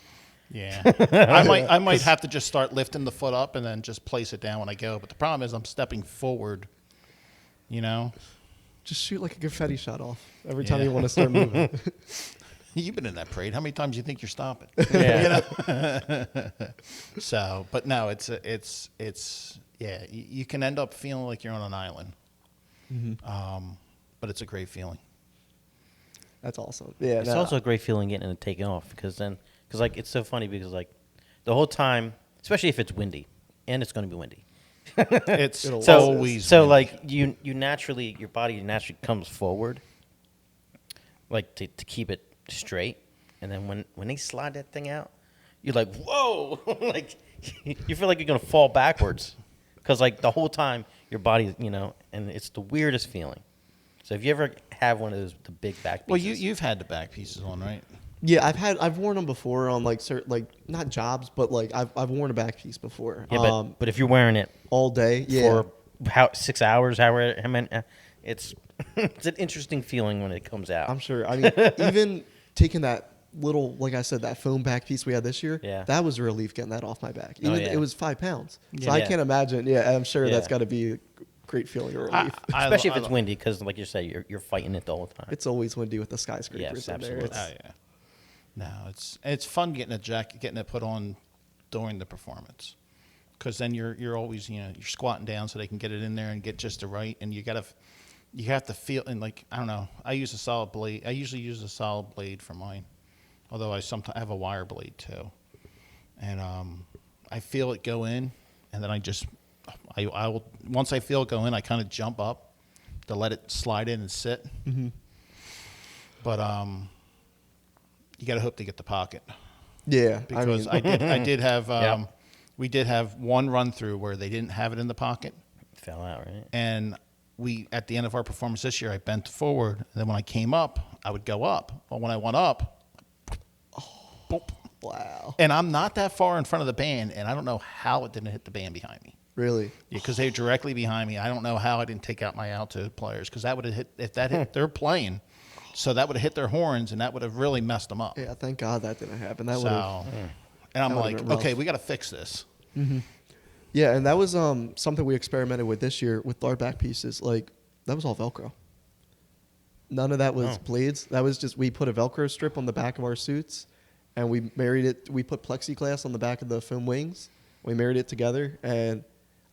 Speaker 3: Yeah, I might have to just start lifting the foot up and then just place it down when I go. But the problem is I'm stepping forward.
Speaker 4: Just shoot like a confetti shot off every time
Speaker 3: Yeah.
Speaker 4: you want to start moving.
Speaker 3: You've been in that parade. How many times do you think you're stopping?
Speaker 2: Yeah.
Speaker 3: So, but no, it's yeah. You can end up feeling like you're on an island. But it's a great feeling.
Speaker 4: That's awesome. Yeah.
Speaker 2: It's also a great feeling getting it taken off, because like it's so funny, because like the whole time, especially if it's windy, and it's going to be windy.
Speaker 3: It's
Speaker 4: It'll
Speaker 3: always
Speaker 2: So
Speaker 3: windy.
Speaker 2: like you naturally, your body naturally comes forward, like to keep it straight, and then when they slide that thing out, you're like, whoa, like you feel like you're gonna fall backwards, because like the whole time your body, and it's the weirdest feeling. So if you ever have one of those, the big back pieces,
Speaker 3: well, you've had the back pieces on, right?
Speaker 4: Yeah, I've worn them before on like certain, like, not jobs, but like I've worn a back piece before.
Speaker 2: yeah, but if you're wearing it
Speaker 4: all day, yeah.
Speaker 2: for 6 hours, however, it's it's an interesting feeling when it comes out.
Speaker 4: I'm sure. I mean, even taking that little, like I said, that foam back piece we had this year,
Speaker 2: Yeah.
Speaker 4: that was a relief getting that off my back.
Speaker 2: Oh,
Speaker 4: Even
Speaker 2: yeah.
Speaker 4: it was 5 pounds. So
Speaker 2: Yeah.
Speaker 4: I can't imagine. Yeah, I'm sure that's
Speaker 2: Yeah.
Speaker 4: got to be a great feeling of relief.
Speaker 2: Especially if it's windy, because like you say, you're fighting it the whole time.
Speaker 4: It's always windy with the skyscrapers
Speaker 2: Yes,
Speaker 4: in there.
Speaker 2: absolutely.
Speaker 4: It's,
Speaker 3: Oh yeah. No, it's fun getting a jacket, getting it put on during the performance, because then you're always you're squatting down so they can get it in there and get just the right, and you have to feel, and like, I don't know, I use a solid blade. I usually use a solid blade for mine, although I sometimes have a wire blade too, and I feel it go in, and then I will once I feel it go in, I kind of jump up to let it slide in and sit.
Speaker 4: Mm-hmm.
Speaker 3: But you got to hope to get the pocket,
Speaker 4: yeah,
Speaker 3: because
Speaker 4: I mean,
Speaker 3: I did have
Speaker 2: Yeah.
Speaker 3: we did have one run through where they didn't have it in the pocket,
Speaker 2: Fell out, right?
Speaker 3: and we at the end of our performance this year, I bent forward, and then when I came up, I would go up. But when I went up, boop,
Speaker 4: wow,
Speaker 3: and I'm not that far in front of the band, and I don't know how it didn't hit the band behind me.
Speaker 4: really?
Speaker 3: Yeah, because they were directly behind me. I don't know how I didn't take out my alto players, because that would have hit. If that hit, they're playing. So that would have hit their horns, and that would have really messed them up.
Speaker 4: Yeah, thank God that didn't happen. That would
Speaker 3: So,
Speaker 4: have.
Speaker 3: and I'm
Speaker 4: that would've
Speaker 3: like,
Speaker 4: been rough.
Speaker 3: okay, we got to fix this.
Speaker 4: Yeah, and that was something we experimented with this year with our back pieces. Like that was all Velcro. None of that was blades. That was just we put a Velcro strip on the back of our suits, and we married it. We put plexiglass on the back of the foam wings. We married it together, and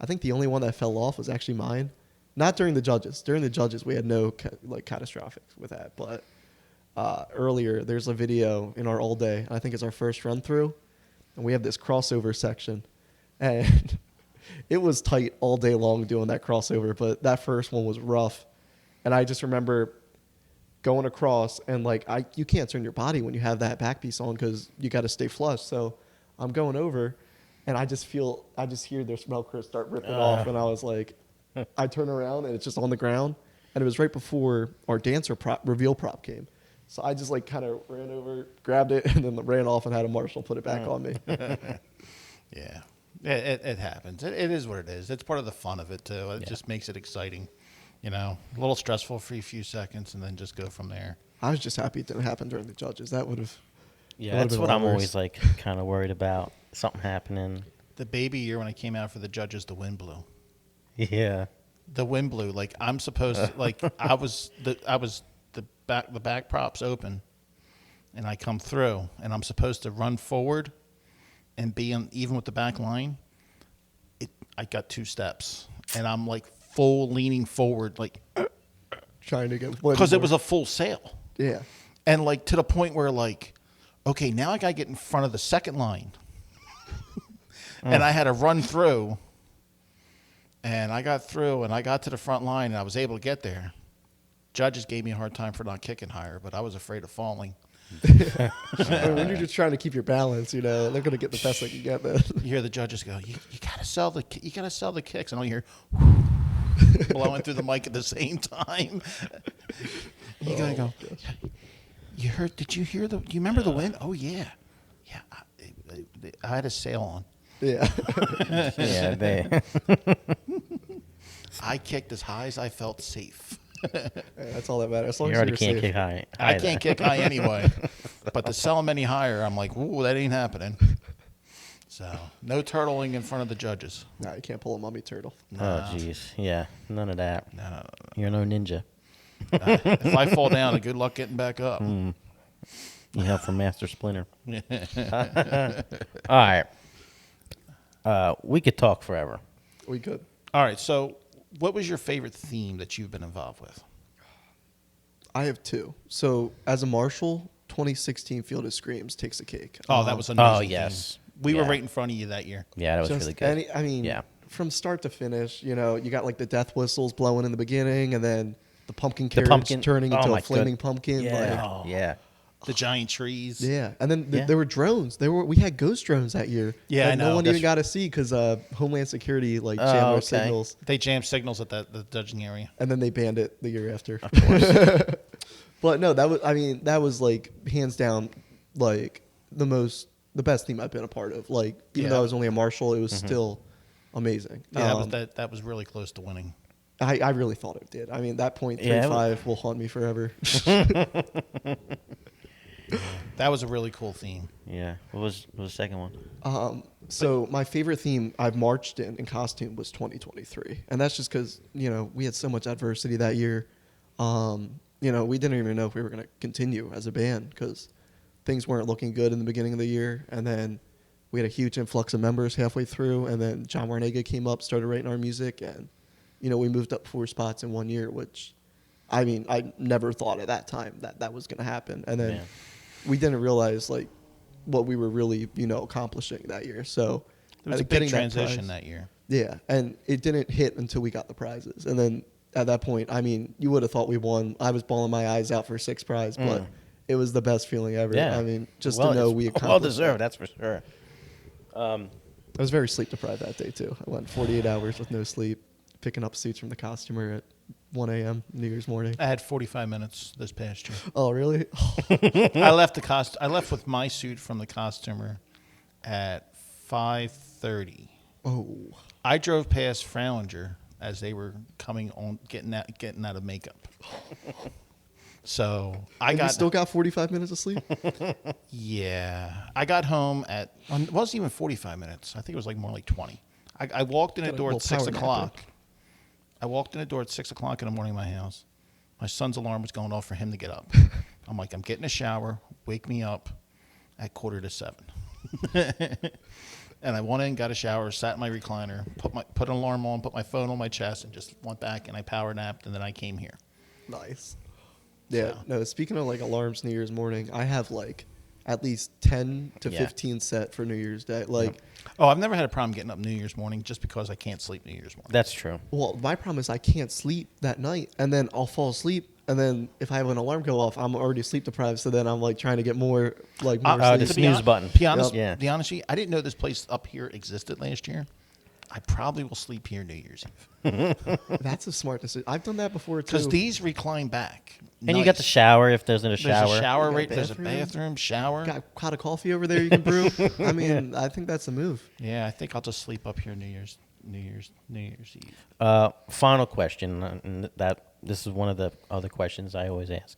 Speaker 4: I think the only one that fell off was actually mine. Not during the judges. During the judges, we had no catastrophic with that. But earlier, there's a video in our all day. I think it's our first run through, and we have this crossover section, and it was tight all day long doing that crossover. But that first one was rough, and I just remember going across and you can't turn your body when you have that back piece on because you got to stay flush. So I'm going over, and I just hear their Velcro start ripping off, and I was like. I turn around and it's just on the ground, and it was right before our dancer reveal prop came. So I just kind of ran over, grabbed it, and then ran off and had a marshal put it back on me.
Speaker 3: Yeah, it happens. It is what it is. It's part of the fun of it too. It just makes it exciting. A little stressful for a few seconds, and then just go from there.
Speaker 4: I was just happy it didn't happen during the judges. That would have.
Speaker 2: Yeah, that's what I'm always kind of worried about. Something happening.
Speaker 3: The baby year when I came out for the judges, the wind blew.
Speaker 2: Yeah.
Speaker 3: The wind blew. I'm supposed to, I was the back props open, and I come through, and I'm supposed to run forward and be even with the back line. I got 2 steps, and I'm full leaning forward,
Speaker 4: Trying to get.
Speaker 3: because it was a full sail.
Speaker 4: Yeah.
Speaker 3: And to the point where okay, now I got to get in front of the second line. And I had to run through. And I got through, and I got to the front line, and I was able to get there. Judges gave me a hard time for not kicking higher, but I was afraid of falling.
Speaker 4: When you're just trying to keep your balance, they're going to get the best they can get. Man.
Speaker 3: You hear the judges go, "You gotta sell the kicks," and all you hear blowing through the mic at the same time. You gotta go. You heard? Did you hear the? You remember the wind? Oh yeah. I had a sail on.
Speaker 4: Yeah.
Speaker 2: Yeah,
Speaker 3: I kicked as high as I felt safe.
Speaker 4: Yeah, that's all that matters. As long
Speaker 2: You
Speaker 4: as
Speaker 2: already
Speaker 4: you're
Speaker 2: can't
Speaker 4: safe.
Speaker 2: kick high.
Speaker 3: I can't kick high anyway. But to sell them any higher, I'm like, ooh, that ain't happening. So no turtling in front of the judges.
Speaker 4: No, you can't pull a mummy turtle.
Speaker 2: Oh, jeez. Yeah, none of that.
Speaker 3: No.
Speaker 2: You're no ninja.
Speaker 3: If I fall down, good luck getting back up.
Speaker 2: You help from Master Splinter. All right. We could talk forever.
Speaker 4: We could.
Speaker 3: All right. So, what was your favorite theme that you've been involved with?
Speaker 4: I have 2. So as a marshal, 2016 Field of Screams takes the cake.
Speaker 3: Oh, that was an amazing.
Speaker 2: Oh, yes.
Speaker 3: theme. We were
Speaker 2: Yeah.
Speaker 3: right in front of you that year.
Speaker 2: Yeah, that was
Speaker 4: Just
Speaker 2: really good.
Speaker 4: yeah. From start to finish, you got the death whistles blowing in the beginning, and then the pumpkin carriage
Speaker 2: pumpkin-
Speaker 4: turning
Speaker 2: oh
Speaker 4: into
Speaker 2: my
Speaker 4: a flaming
Speaker 2: good-
Speaker 4: pumpkin.
Speaker 2: Yeah. Yeah.
Speaker 3: The giant trees.
Speaker 4: Yeah, and then
Speaker 2: Yeah.
Speaker 4: there were drones. We had ghost drones that year.
Speaker 3: Yeah,
Speaker 4: that
Speaker 3: I know.
Speaker 4: No one even
Speaker 3: That's-
Speaker 4: got to see because Homeland Security jammed our
Speaker 2: okay.
Speaker 4: signals,
Speaker 3: They jammed signals at the judging area.
Speaker 4: and then they banned it the year after. But no, that was hands down the best team I've been a part of. Even though I was only a marshal, it was still amazing.
Speaker 3: Yeah, that was really close to winning.
Speaker 4: I really thought it did. I mean, that point
Speaker 2: Yeah,
Speaker 4: 3-5 will haunt me forever.
Speaker 3: That was a really cool theme.
Speaker 2: Yeah. What was the second one?
Speaker 4: So my favorite theme I've marched in costume was 2023, and that's just because we had so much adversity that year. We didn't even know if we were going to continue as a band because things weren't looking good in the beginning of the year, and then we had a huge influx of members halfway through, and then John Warnega came up, started writing our music, and we moved up 4 spots in 1 year, which I never thought at that time that was going to happen, and then.
Speaker 2: Yeah.
Speaker 4: We didn't realize what we were really accomplishing that year. So
Speaker 3: There was a
Speaker 4: getting
Speaker 3: big transition
Speaker 4: prize-
Speaker 3: that year.
Speaker 4: Yeah, and it didn't hit until we got the prizes, and then at that point, you would have thought we won. I was bawling my eyes out for 6th prize, but it was the best feeling ever.
Speaker 2: Yeah.
Speaker 4: Just to know we
Speaker 2: it's
Speaker 4: accomplished.
Speaker 2: well deserved. That's for sure.
Speaker 4: I was very sleep deprived that day too. I went 48 hours with no sleep, picking up suits from the costumer at 1 a.m. New Year's morning.
Speaker 3: I had 45 minutes this past year.
Speaker 4: Oh, really?
Speaker 3: I left with my suit from the costumer at 5:30.
Speaker 4: Oh.
Speaker 3: I drove past Fralinger as they were coming on, getting out of makeup. So I
Speaker 4: And
Speaker 3: got
Speaker 4: you still got 45 minutes of sleep?
Speaker 3: yeah. I got home at it wasn't even 45 minutes. I think it was like more like 20. I walked in the
Speaker 4: Got a
Speaker 3: door at
Speaker 4: little
Speaker 3: 6
Speaker 4: power nap
Speaker 3: o'clock. I walked in the door at 6 o'clock in the morning in my house. My son's alarm was going off for him to get up. I'm like, I'm getting a shower. Wake me up at 6:45. And I went in, got a shower, sat in my recliner, put an alarm on, put my phone on my chest, and just went back and I power napped, and then I came here.
Speaker 4: Nice. Yeah.
Speaker 3: So-
Speaker 4: No, speaking of like alarms New Year's morning, I have like at least 10 to
Speaker 2: Yeah.
Speaker 4: 15 set for New Year's Day. Like,
Speaker 3: Oh, I've never had a problem getting up New Year's morning just because I can't sleep New Year's morning.
Speaker 2: That's true.
Speaker 4: well, my problem is I can't sleep that night, and then I'll fall asleep, and then if I have an alarm go off, I'm already sleep deprived. So then I'm like trying to get more more
Speaker 2: the
Speaker 4: sleep.
Speaker 2: snooze button.
Speaker 3: Be honest,
Speaker 2: Yeah.
Speaker 3: be honest with you, I didn't know this place up here existed last year. I probably will sleep here New Year's Eve
Speaker 4: That's a smart decision. I've done that before too.
Speaker 3: because these recline back.
Speaker 2: And you got the shower if there's a
Speaker 3: There's
Speaker 2: shower.
Speaker 3: a shower
Speaker 4: You got
Speaker 3: right.
Speaker 4: a
Speaker 3: There's a
Speaker 4: bathroom?
Speaker 3: bathroom, shower.
Speaker 4: got a pot of coffee over there you can brew. I mean, I think that's a move.
Speaker 3: Yeah, I think I'll just sleep up here New Year's Eve.
Speaker 2: Final question, and that this is one of the other questions I always ask.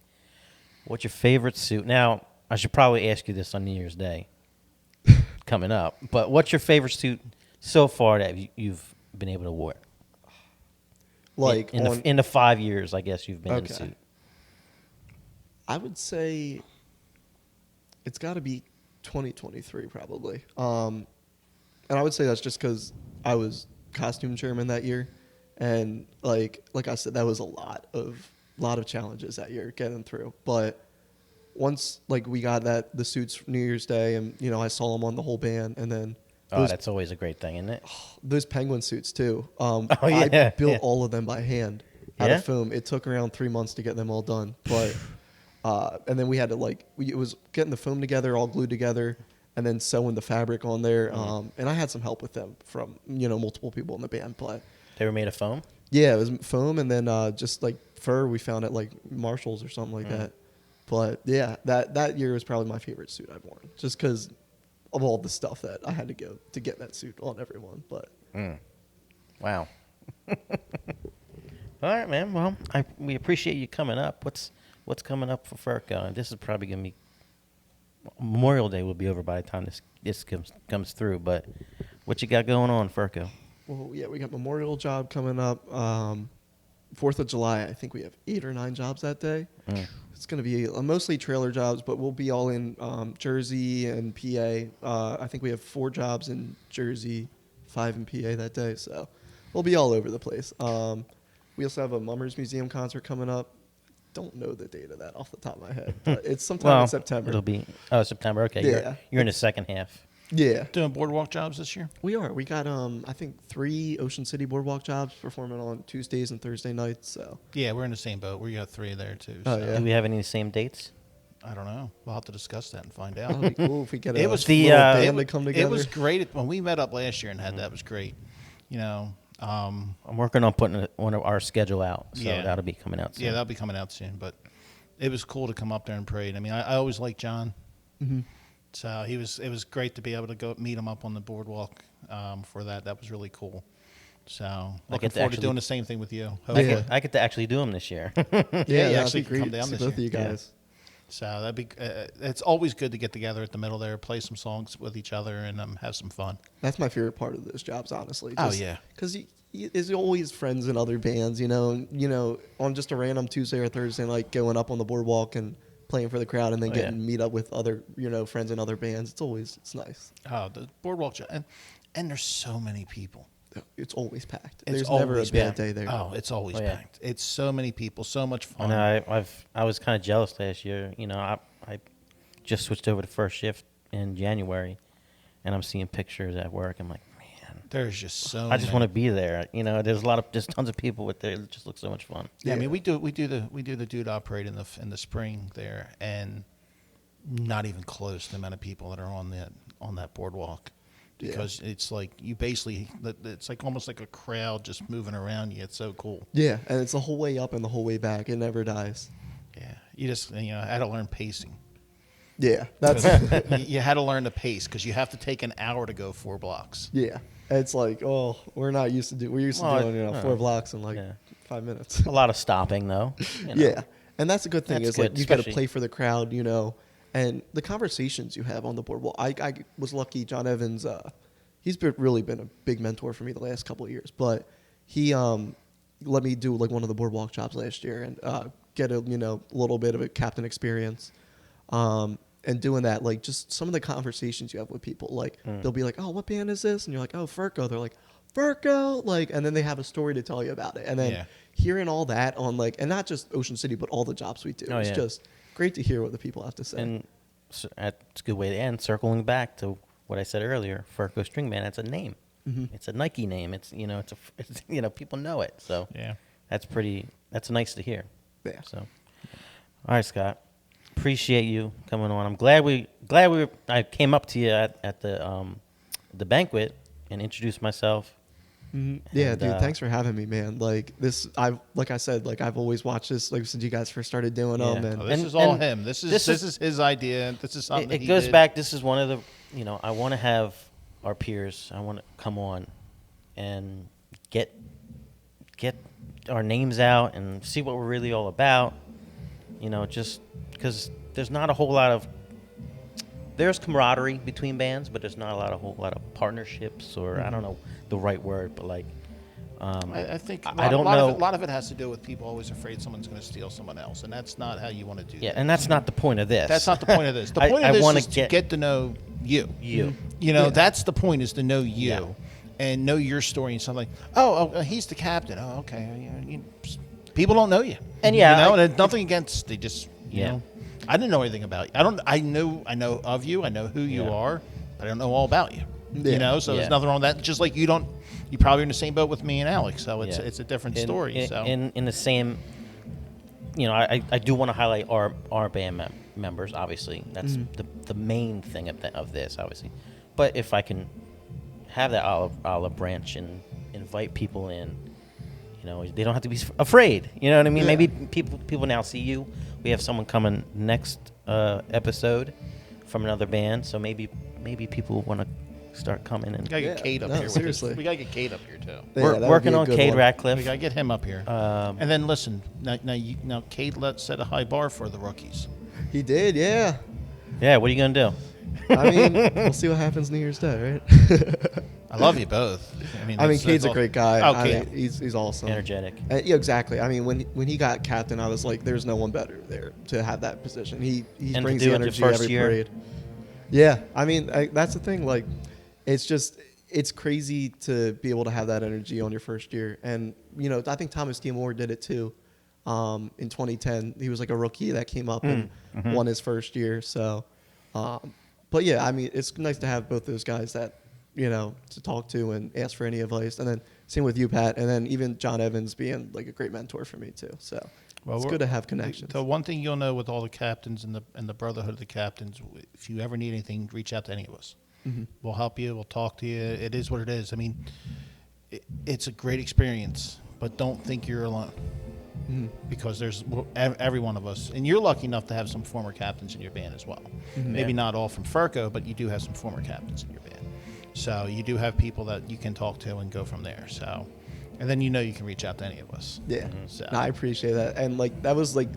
Speaker 2: What's your favorite suit? Now, I should probably ask you this on New Year's Day coming up, but what's your favorite suit so far that you've been able to wear?
Speaker 4: Like
Speaker 2: in the 5 years, I guess you've been in
Speaker 4: Okay.
Speaker 2: suit.
Speaker 4: I would say it's got to be 2023 probably. And I would say that's just because I was costume chairman that year, and like I said, that was a lot of challenges that year getting through. But once like we got the suits New Year's Day, and I saw them on the whole band, and then
Speaker 2: Oh, that's always a great thing, isn't it?
Speaker 4: those penguin suits too. I
Speaker 2: yeah,
Speaker 4: built
Speaker 2: yeah.
Speaker 4: all of them by hand out
Speaker 2: Yeah?
Speaker 4: of foam. It took around 3 months to get them all done, but and then we had to it was getting the foam together, all glued together, and then sewing the fabric on there. And I had some help with them from multiple people in the band, but
Speaker 2: They were made of foam?
Speaker 4: yeah, it was foam, and then just like fur we found at like Marshalls or something like that. But yeah, that year was probably my favorite suit I've worn, just because of all the stuff that I had to go to get that suit on everyone. But
Speaker 2: Wow. All right, man. Well, we appreciate you coming up. What's coming up for Ferko? And this is probably going to be Memorial Day will be over by the time this comes through. But what you got going on, Ferko?
Speaker 4: well, yeah, we got Memorial job coming up. 4th of July, I think we have 8 or 9 jobs that day. It's going to be mostly trailer jobs, but we'll be all in Jersey and PA. I think we have 4 jobs in Jersey, 5 in PA that day. So we'll be all over the place. We also have a Mummers Museum concert coming up. Don't know the date of that off the top of my head, but it's sometime in September.
Speaker 2: It'll be September. Okay,
Speaker 4: Yeah.
Speaker 2: you're in the second half.
Speaker 4: Yeah,
Speaker 3: Doing boardwalk jobs this year.
Speaker 4: we are. We got I think 3 Ocean City Boardwalk jobs performing on Tuesdays and Thursday nights. So
Speaker 3: Yeah, we're in the same boat. We got 3 there too.
Speaker 4: Oh,
Speaker 3: so
Speaker 4: yeah.
Speaker 2: Do we have any of the same dates?
Speaker 3: I don't know. We'll have to discuss that and find out.
Speaker 4: that'll be cool if we get
Speaker 3: It
Speaker 4: a
Speaker 3: was
Speaker 2: the,
Speaker 4: little
Speaker 2: uh,
Speaker 4: band to come together.
Speaker 3: It was great when we met up last year and had that. It was great.
Speaker 2: I'm working on putting one of our schedule out, so
Speaker 3: Yeah.
Speaker 2: that'll be coming out soon.
Speaker 3: Yeah, that'll be coming out soon. But it was cool to come up there and pray. I mean, I always liked John. So it was great to be able to go meet him up on the boardwalk for that. That was really cool. So looking
Speaker 2: get to
Speaker 3: forward to
Speaker 2: actually-
Speaker 3: doing the same thing with you.
Speaker 2: I
Speaker 3: Hopefully.
Speaker 2: get, I get to actually do them this year.
Speaker 3: Yeah, you
Speaker 4: that'd
Speaker 3: actually
Speaker 4: be
Speaker 3: could come
Speaker 4: great
Speaker 3: down
Speaker 4: to
Speaker 3: this
Speaker 4: see both
Speaker 3: year.
Speaker 4: of you guys.
Speaker 3: So that'd be. It's always good to get together at the middle there, play some songs with each other, and have some fun.
Speaker 4: That's my favorite part of those jobs, honestly.
Speaker 3: Oh, yeah.
Speaker 4: because there's always friends in other bands, on just a random Tuesday or Thursday night, going up on the boardwalk and playing for the crowd, and then getting to meet up with other friends in other bands. It's nice.
Speaker 3: Oh, the boardwalk, and there's so many people.
Speaker 4: It's always packed.
Speaker 3: It's
Speaker 4: There's never a
Speaker 3: always
Speaker 4: bad
Speaker 3: packed.
Speaker 4: day there.
Speaker 3: Oh, it's always
Speaker 2: Oh, yeah.
Speaker 3: packed. It's so many people, so much
Speaker 2: I
Speaker 3: fun.
Speaker 2: know. I was kind of jealous last year. I just switched over to first shift in January, and I'm seeing pictures at work. I'm like, man,
Speaker 3: There's just so.
Speaker 2: I just
Speaker 3: many.
Speaker 2: want to be there. There's there's tons of people with there. It just looks so much fun.
Speaker 3: Yeah, I
Speaker 4: Yeah.
Speaker 3: mean, we do the dude operate in the spring there, and not even close to the amount of people that are on that boardwalk, because it's like it's like almost like a crowd just moving around you. It's so cool.
Speaker 4: Yeah, and it's the whole way up and the whole way back. It never dies.
Speaker 3: Yeah, you just I had to learn pacing.
Speaker 4: Yeah, that's
Speaker 3: You had to learn to pace because you have to take an hour to go 4 blocks.
Speaker 4: yeah. It's like we're used to
Speaker 2: Well,
Speaker 4: doing 4 blocks in like
Speaker 2: yeah.
Speaker 4: 5 minutes.
Speaker 2: A lot of stopping though.
Speaker 4: Yeah, And that's a good thing.
Speaker 2: That's
Speaker 4: Is like
Speaker 2: good,
Speaker 4: you got to
Speaker 2: especially-
Speaker 4: play for the crowd, you know, and the conversations you have on the boardwalk. I was lucky. John Evans, he's really been a big mentor for me the last couple of years. But he let me do like one of the boardwalk jobs last year and get a little bit of a captain experience. And doing that, like just some of the conversations you have with people, like they'll be like, "Oh, what band is this?" And you're like, "Oh, Ferko." They're like, "Ferko," like, and then they have a story to tell you about it. And then hearing all that on like, and not just Ocean City, but all the jobs we do, it's just great to hear what the people have to say.
Speaker 2: And that's a good way to end. Circling back to what I said earlier, Ferko String Band. That's a name. It's a Nike name. It's people know it. So that's nice to hear.
Speaker 4: Yeah.
Speaker 2: So, all right, Scott. Appreciate you coming on. I'm glad I came up to you at the banquet and introduced myself.
Speaker 4: Yeah,
Speaker 2: And,
Speaker 4: dude, thanks for having me, man. Like this, like I said, like I've always watched this, like since you guys first started doing them, and
Speaker 3: This is all him. This is his idea. This is something
Speaker 2: It goes back. This is one of the, I want to have our peers. I want to come on and get our names out and see what we're really all about. Just because there's not a whole lot of, there's camaraderie between bands, but there's not a whole lot of partnerships, or I don't know the right word, but like,
Speaker 3: I think
Speaker 2: I don't know.
Speaker 3: A lot of it has to do with people always afraid someone's going to steal someone else, and that's not how you want to do.
Speaker 2: Yeah,
Speaker 3: that.
Speaker 2: and that's not the point of this.
Speaker 3: That's not the point of this. The point of this
Speaker 2: wanna
Speaker 3: is to get to know you. That's the point, is to know you.
Speaker 2: Yeah.
Speaker 3: And know your story and something. He's the captain. Oh, okay. People don't know you.
Speaker 2: And
Speaker 3: and nothing against. They just
Speaker 2: Yeah.
Speaker 3: I didn't know anything about you. I know of you. I know who you are, but I don't know all about you.
Speaker 4: Yeah.
Speaker 3: So
Speaker 2: Yeah.
Speaker 3: there's nothing wrong with that. Just like you probably in the same boat with me and Alex. So it's a different story.
Speaker 2: In the same, I do want to highlight our band members. Obviously, that's the main thing of this. Obviously, but if I can have that olive branch and invite people in, they don't have to be afraid. You know what I mean?
Speaker 4: Yeah.
Speaker 2: Maybe people now see you. We have someone coming next episode from another band, so maybe people want to start coming in.
Speaker 3: We gotta get Kate up here.
Speaker 4: Seriously.
Speaker 3: We gotta get Kate up here too.
Speaker 4: Yeah,
Speaker 2: We're
Speaker 4: that would
Speaker 2: working
Speaker 4: be a
Speaker 2: on
Speaker 4: good
Speaker 2: Cade
Speaker 4: one.
Speaker 3: We
Speaker 2: Ratcliffe.
Speaker 3: gotta get him up here. And then listen, now Kate set a high bar for the rookies.
Speaker 4: He did, yeah.
Speaker 2: Yeah, what are you gonna do?
Speaker 4: I mean, we'll see what happens New Year's Day, right?
Speaker 3: I love you both.
Speaker 4: Cade's a great guy.
Speaker 3: Oh,
Speaker 4: I
Speaker 3: Cade.
Speaker 4: mean, he's awesome.
Speaker 2: Energetic.
Speaker 4: Yeah, exactly. I mean, when he got captain, I was like, there's no one better there to have that position. He
Speaker 2: And
Speaker 4: brings
Speaker 2: to do
Speaker 4: the
Speaker 2: it the
Speaker 4: energy
Speaker 2: first
Speaker 4: every
Speaker 2: year.
Speaker 4: parade. Yeah, I mean, that's the thing. Like, it's crazy to be able to have that energy on your first year. And, I think Thomas D. Moore did it too. In 2010, he was like a rookie that came up and won his first year. So, but yeah, I mean, it's nice to have both those guys that, to talk to and ask for any advice. And then same with you, Pat. And then even John Evans being like a great mentor for me too. So it's good to have connections.
Speaker 3: The one thing you'll know with all the captains and the brotherhood of the captains, if you ever need anything, reach out to any of us. We'll help you. We'll talk to you. It is what it is. I mean, it's a great experience, but don't think you're alone. Because there's every one of us, and you're lucky enough to have some former captains in your band as well. Maybe not all from Ferko, but you do have some former captains in your band. So you do have people that you can talk to and go from there. So, and then you can reach out to any of us.
Speaker 4: Yeah,
Speaker 3: So
Speaker 4: no, I appreciate that. And like that was like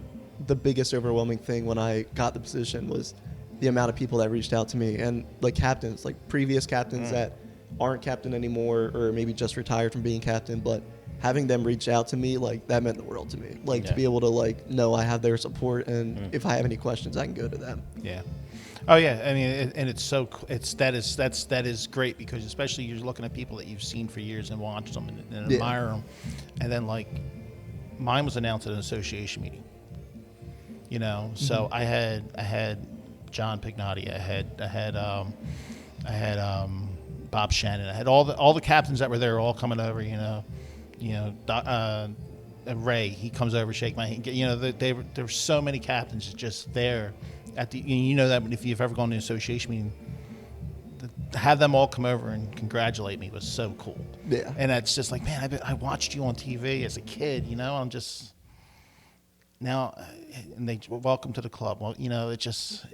Speaker 4: the biggest overwhelming thing when I got the position was the amount of people that reached out to me, and like captains, like previous captains that aren't captain anymore, or maybe just retired from being captain, but having them reach out to me, like that meant the world to me. Like to be able to like know I have their support, and if I have any questions, I can go to them.
Speaker 3: Yeah. Oh yeah. I mean, and that is great, because especially you're looking at people that you've seen for years and watched them and admire them, and then like mine was announced at an association meeting. So I had John Pignotti, I had Bob Shannon, I had all the captains that were there all coming over. Ray, he comes over, shake my hand. There were so many captains just there at the. That if you've ever gone to an association meeting, to have them all come over and congratulate me was so cool.
Speaker 4: Yeah.
Speaker 3: And it's just like, man, I watched you on TV as a kid. I'm just now, and they welcome to the club. Well, it's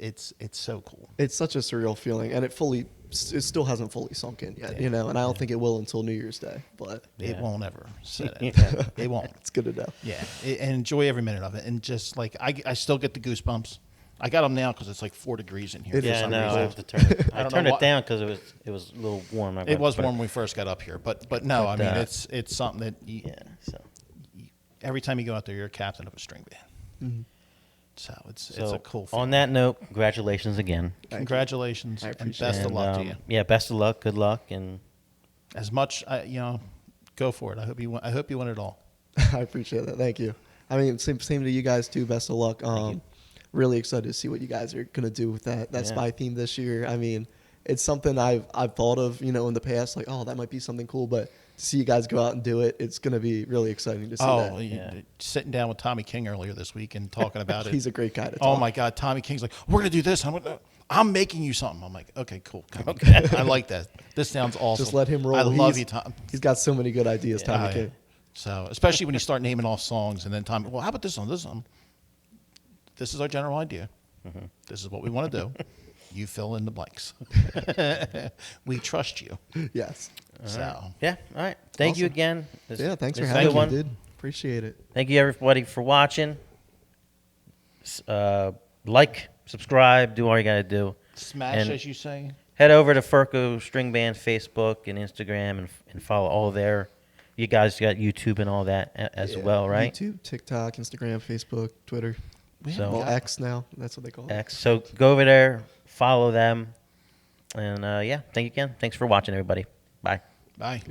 Speaker 3: so cool.
Speaker 4: It's such a surreal feeling, and it fully it still hasn't fully sunk in yet, and I don't think it will until New Year's Day. But
Speaker 3: It won't ever set it.
Speaker 2: Yeah.
Speaker 3: It won't.
Speaker 4: it's good to know.
Speaker 3: Yeah, and enjoy every minute of it. And just like I still get the goosebumps. I got them now because it's like 4 degrees in here.
Speaker 4: It
Speaker 3: for
Speaker 4: is.
Speaker 2: Yeah,
Speaker 3: some
Speaker 2: no,
Speaker 3: reason.
Speaker 2: I have to turn it. I
Speaker 3: don't
Speaker 2: turned
Speaker 3: know
Speaker 2: it
Speaker 3: why-
Speaker 2: down because it was a little warm.
Speaker 3: It was
Speaker 2: But-
Speaker 3: warm when we first got up here, but no, I
Speaker 2: But,
Speaker 3: mean
Speaker 2: uh,
Speaker 3: it's something that
Speaker 2: Yeah. So
Speaker 3: every time you go out there, you're a captain of a string band. So it's a cool.
Speaker 2: On
Speaker 3: feeling.
Speaker 2: that note, congratulations again.
Speaker 3: Congratulations
Speaker 4: I
Speaker 3: and
Speaker 4: appreciate
Speaker 3: best
Speaker 4: it.
Speaker 3: of luck to
Speaker 2: And,
Speaker 3: you.
Speaker 2: Yeah, best of luck. Good luck, and
Speaker 3: As much go for it. I hope you win it all.
Speaker 4: I appreciate that. Thank you. I mean, same to you guys too. Best of luck. Really excited to see what you guys are gonna do with that
Speaker 2: Yeah.
Speaker 4: spy theme this year. I mean, it's something I've thought of, in the past, like, oh, that might be something cool, but to see you guys go out and do it, it's gonna be really exciting to see
Speaker 3: Oh,
Speaker 4: that.
Speaker 2: Yeah.
Speaker 3: sitting down with Tommy King earlier this week and talking about it.
Speaker 4: He's a great guy to talk.
Speaker 3: Oh my God, Tommy King's like, we're gonna do this. I'm making you something. I'm like, okay, cool. Okay. I like that. This sounds awesome.
Speaker 4: Just let him roll.
Speaker 3: I love
Speaker 4: He's-
Speaker 3: you, Tom.
Speaker 4: He's got so many good ideas, Tommy
Speaker 3: Oh, yeah.
Speaker 4: King.
Speaker 3: So, especially when you start naming off songs, and then Tommy, well, how about this one? This one. This is our general idea. This is what we want to do. You fill in the blanks. We trust you.
Speaker 4: Yes.
Speaker 3: So,
Speaker 2: yeah. All right. Thank you
Speaker 4: Awesome.
Speaker 2: again. This-
Speaker 4: Yeah, thanks for
Speaker 2: this is a
Speaker 4: having
Speaker 2: good
Speaker 4: me,
Speaker 2: one.
Speaker 4: dude. Appreciate it.
Speaker 2: Thank you everybody for watching. Like, subscribe, do all you gotta do.
Speaker 3: smash,
Speaker 2: And-
Speaker 3: as you say.
Speaker 2: Head over to Ferko String Band Facebook and Instagram and follow all there. You guys got YouTube and all that as
Speaker 4: Yeah.
Speaker 2: well, right?
Speaker 4: YouTube, TikTok, Instagram, Facebook, Twitter.
Speaker 2: So-
Speaker 4: Well, X now. That's what they call it.
Speaker 2: X. So go over there, follow them, and yeah, thank you again. Thanks for watching, everybody. Bye.
Speaker 3: Bye.